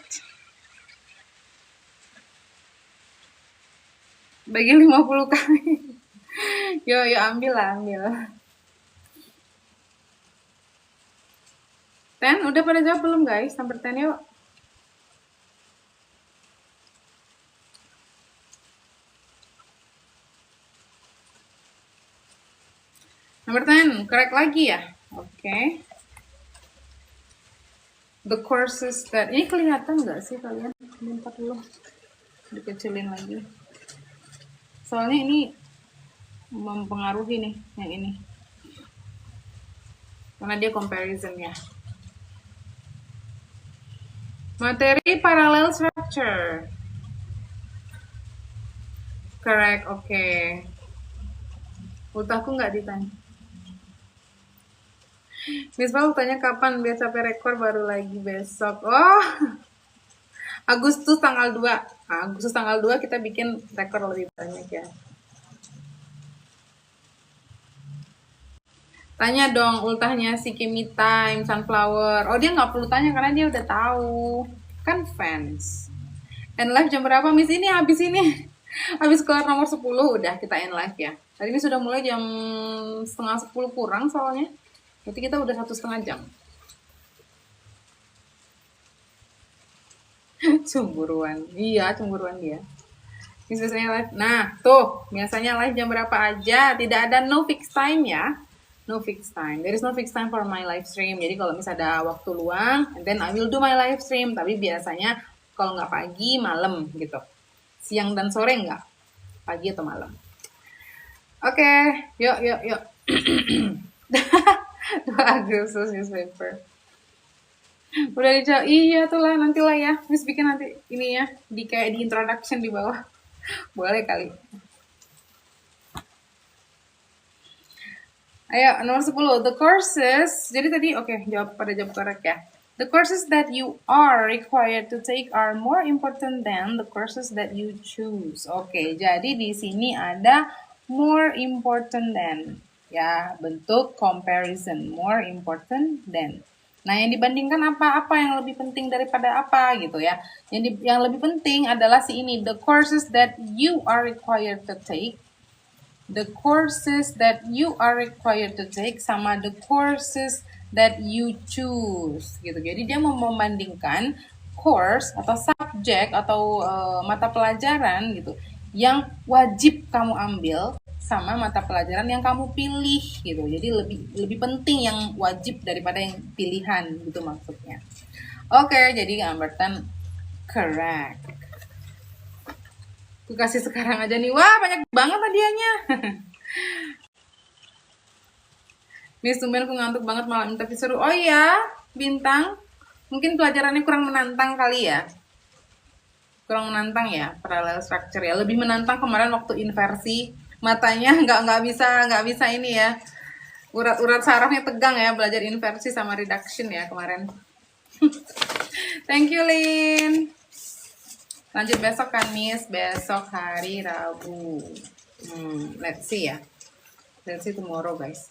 Bagi 50 kali. Yo ambil lah, ambil. 10 udah pada jawab belum guys? Number 10 yuk. Number 10, correct lagi ya? Oke. The courses that... Ini kelihatan nggak sih kalian? Bentar dulu. Dikecilin lagi. Soalnya ini mempengaruhi nih, yang ini. Karena dia comparison ya. Materi parallel structure. Correct, oke. Ultahku nggak ditanya. Miss Paul tanya kapan biar sampai rekor baru lagi besok. Oh, Agustus tanggal 2. Agustus tanggal 2 kita bikin rekor lebih banyak ya. Tanya dong ultahnya si Kimi Time, Sunflower. Oh, dia nggak perlu tanya karena dia udah tahu. Kan fans. End live jam berapa? Miss ini habis ini. Habis kelar nomor 10 udah kita end live ya. Hari ini sudah mulai jam setengah 10 kurang soalnya. Berarti kita udah 1,5 jam. Cemburuan. Iya, cemburuan dia. Ini biasanya live. Nah, tuh. Biasanya live jam berapa aja. Tidak ada no fixed time ya. No fixed time. There is no fixed time for my live stream. Jadi kalau misalnya ada waktu luang, and then I will do my live stream. Tapi biasanya kalau nggak pagi, malam gitu. Siang dan sore nggak. Pagi atau malam. Oke. Yuk. 2 Agustus newspaper. Udah dijawab. Iya tuh lah, nantilah ya. Miss bikin nanti ini ya, kayak di introduction di bawah. Boleh kali. Ayo, nomor 10. The courses. Jadi tadi jawab correct ya. The courses that you are required to take are more important than the courses that you choose. Oke, jadi di sini ada more important than. Ya, bentuk comparison, more important than. Nah, yang dibandingkan apa yang lebih penting daripada apa gitu ya. Yang lebih penting adalah si ini, the courses that you are required to take. The courses that you are required to take sama the courses that you choose gitu. Jadi dia mau membandingkan course atau subjek atau mata pelajaran gitu yang wajib kamu ambil sama mata pelajaran yang kamu pilih gitu. Jadi lebih penting yang wajib daripada yang pilihan gitu maksudnya. Oke, jadi Amberton correct. Aku kasih sekarang aja nih. Wah, banyak banget hadiahnya. Miss tumben aku ngantuk banget malam tapi seru. Oh iya, Bintang. Mungkin pelajarannya kurang menantang kali ya. Kurang menantang ya, parallel structure ya. Lebih menantang kemarin waktu inversi. Matanya nggak bisa ini ya. Urat sarafnya tegang ya belajar inversi sama reduction ya kemarin. Thank you, Lin. Lanjut besok kan, Miss. Besok hari Rabu. Let's see ya. Let's see tomorrow, guys.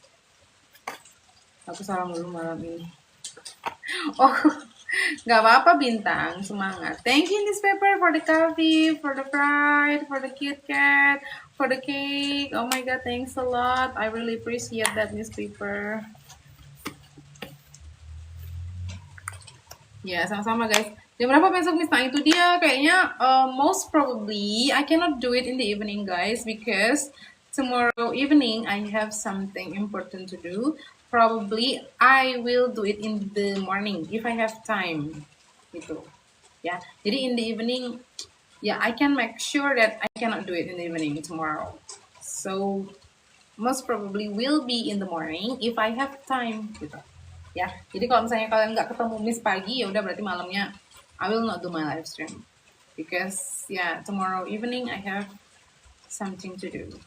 Aku salam dulu malam ini. Oh, Gak apa-apa Bintang, semangat. Thank you newspaper for the coffee, for the pride, for the Kit Kat, for the cake. Oh my god, thanks a lot. I really appreciate that newspaper. Ya, sama-sama guys. Jam berapa besok Miss? Nah, itu dia kayaknya most probably I cannot do it in the evening guys because tomorrow evening I have something important to do. Probably I will do it in the morning if I have time. Gitu. Ya. Jadi in the evening yeah, I can make sure that I cannot do it in the evening tomorrow. So most probably will be in the morning if I have time gitu. Ya, jadi kalau misalnya kalian nggak ketemu Miss pagi, ya udah berarti malamnya I will not do my live stream because tomorrow evening I have something to do.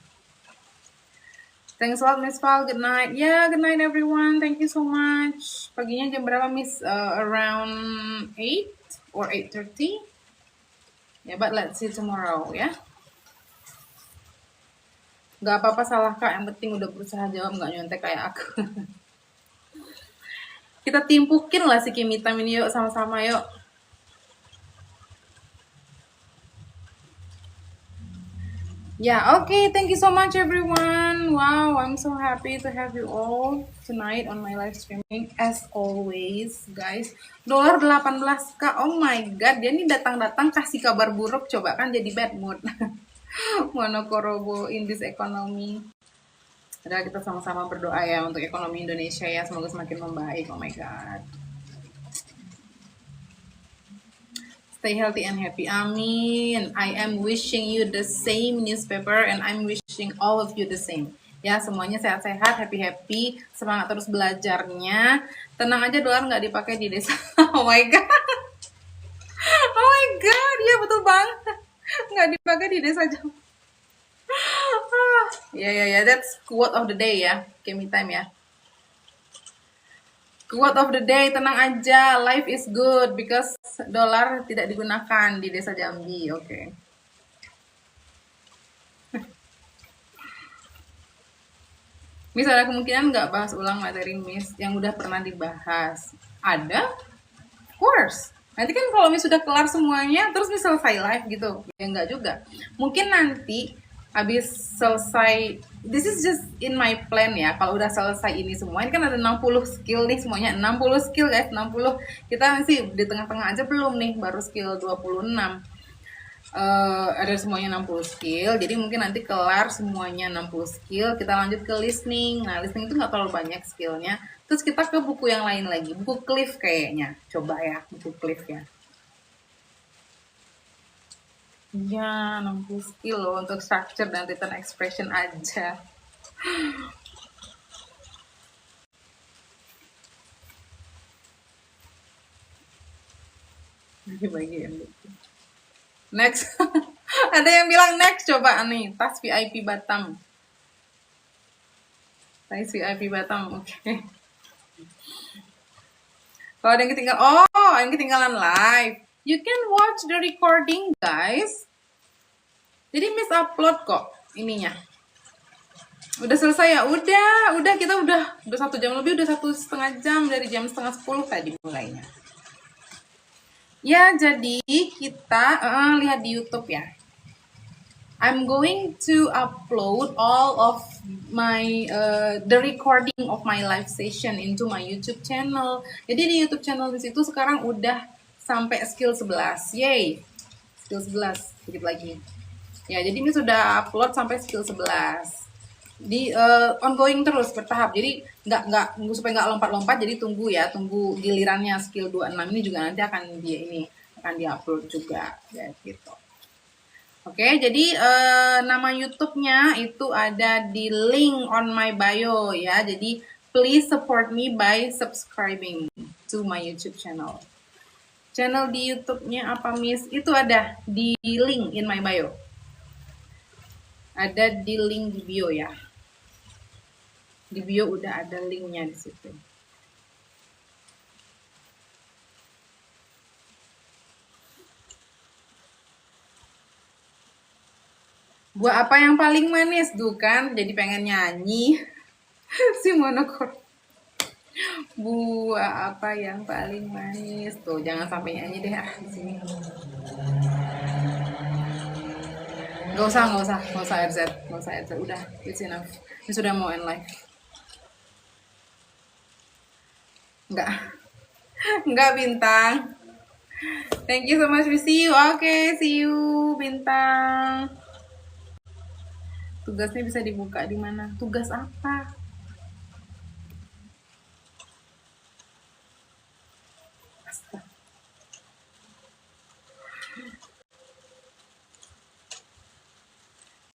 Thanks a lot Miss Val. Good night. Good night everyone. Thank you so much. Paginya jam berapa Miss? Around 8 or 8:30. But let's see tomorrow ya. Gak apa-apa salah kak, yang penting udah berusaha jawab, nggak nyontek kayak aku. Kita timpukin lah si Kimitam ini yuk, sama-sama yuk. Okay, thank you so much everyone. Wow, I'm so happy to have you all tonight on my live streaming as always, guys. Dolar 18k. Oh my god, dia nih datang-datang kasih kabar buruk, coba kan jadi bad mood. Monokorobo in this economy. Padahal kita sama-sama berdoa ya untuk ekonomi Indonesia ya, semoga semakin membaik. Oh my god. Stay healthy and happy. Amin. I am wishing you the same newspaper and I'm wishing all of you the same. Ya, semuanya sehat-sehat, happy-happy, semangat terus belajarnya. Tenang aja, dolar nggak dipakai di desa. Oh my god. Oh my god, ya betul banget. Nggak dipakai di desa jauh. That's quote of the day ya. Okay, me time ya. Quote of the day, tenang aja, life is good because dolar tidak digunakan di desa Jambi. Oke. Miss, ada kemungkinan nggak bahas ulang materi Miss yang udah pernah dibahas? Ada? Of course. Nanti kan kalau Miss sudah kelar semuanya, terus Miss selesai live gitu. Ya enggak juga. Mungkin nanti habis selesai, this is just in my plan ya, kalau udah selesai ini semua, ini kan ada 60 skill nih semuanya, 60 skill guys, 60, kita masih di tengah-tengah aja belum nih, baru skill 26. Ada semuanya 60 skill, jadi mungkin nanti kelar semuanya 60 skill, kita lanjut ke listening. Nah, listening itu nggak terlalu banyak skillnya, terus kita ke buku yang lain lagi, buku Cliff kayaknya, coba ya, buku Cliff ya. Ya, 60 skill loh untuk structure dan written expression aja. Bagi next. Ada yang bilang next, coba nih, tas VIP Batam. Tas VIP Batam, oke. Okay. Kalau ada yang ketinggalan, yang ketinggalan live, you can watch the recording guys. Jadi Miss upload kok ininya. Udah selesai ya? Udah kita udah 1 jam lebih, udah 1,5 jam, dari jam 9:30 tadi mulainya. Ya, jadi kita lihat di YouTube ya. I'm going to upload all of my the recording of my live session into my YouTube channel. Jadi di YouTube channel di situ sekarang udah sampai skill 11. Yay. Skill 11 sedikit lagi. Ya, jadi ini sudah upload sampai skill 11. Di ongoing terus bertahap. Jadi nggak supaya nggak lompat-lompat, jadi tunggu gilirannya skill 26 ini juga nanti akan diupload juga ya gitu. Oke, jadi nama YouTube-nya itu ada di link on my bio ya. Jadi please support me by subscribing to my YouTube channel. Channel di YouTube-nya apa Miss? Itu ada di link in my bio. Ada di link di bio ya. Di bio udah ada linknya di situ. Buah apa yang paling manis? Tuh kan, jadi pengen nyanyi. Si Monokor. Buah apa yang paling manis? Tuh, jangan sampai nyanyi deh di sini. Gak usah RZ, gak usah RZ. Udah, it's enough. Ini sudah mau end live. Enggak, enggak Bintang. Thank you so much. We see you. Oke, see you Bintang. Tugasnya bisa dibuka di mana? Tugas apa?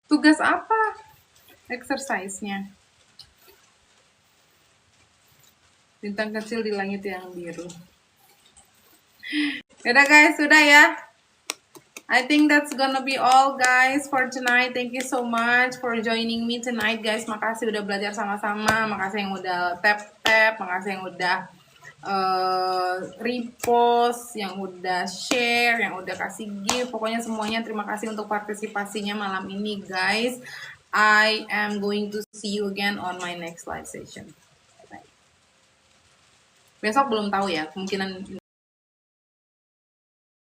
Tugas apa? Exercise-nya. Bintang kecil di langit yang biru. Udah guys, sudah ya. I think that's gonna be all guys for tonight. Thank you so much for joining me tonight guys. Makasih udah belajar sama-sama. Makasih yang udah tap-tap. Makasih yang udah repost, yang udah share, yang udah kasih gift. Pokoknya semuanya terima kasih untuk partisipasinya malam ini guys. I am going to see you again on my next live session. Bye. Besok belum tahu ya, kemungkinan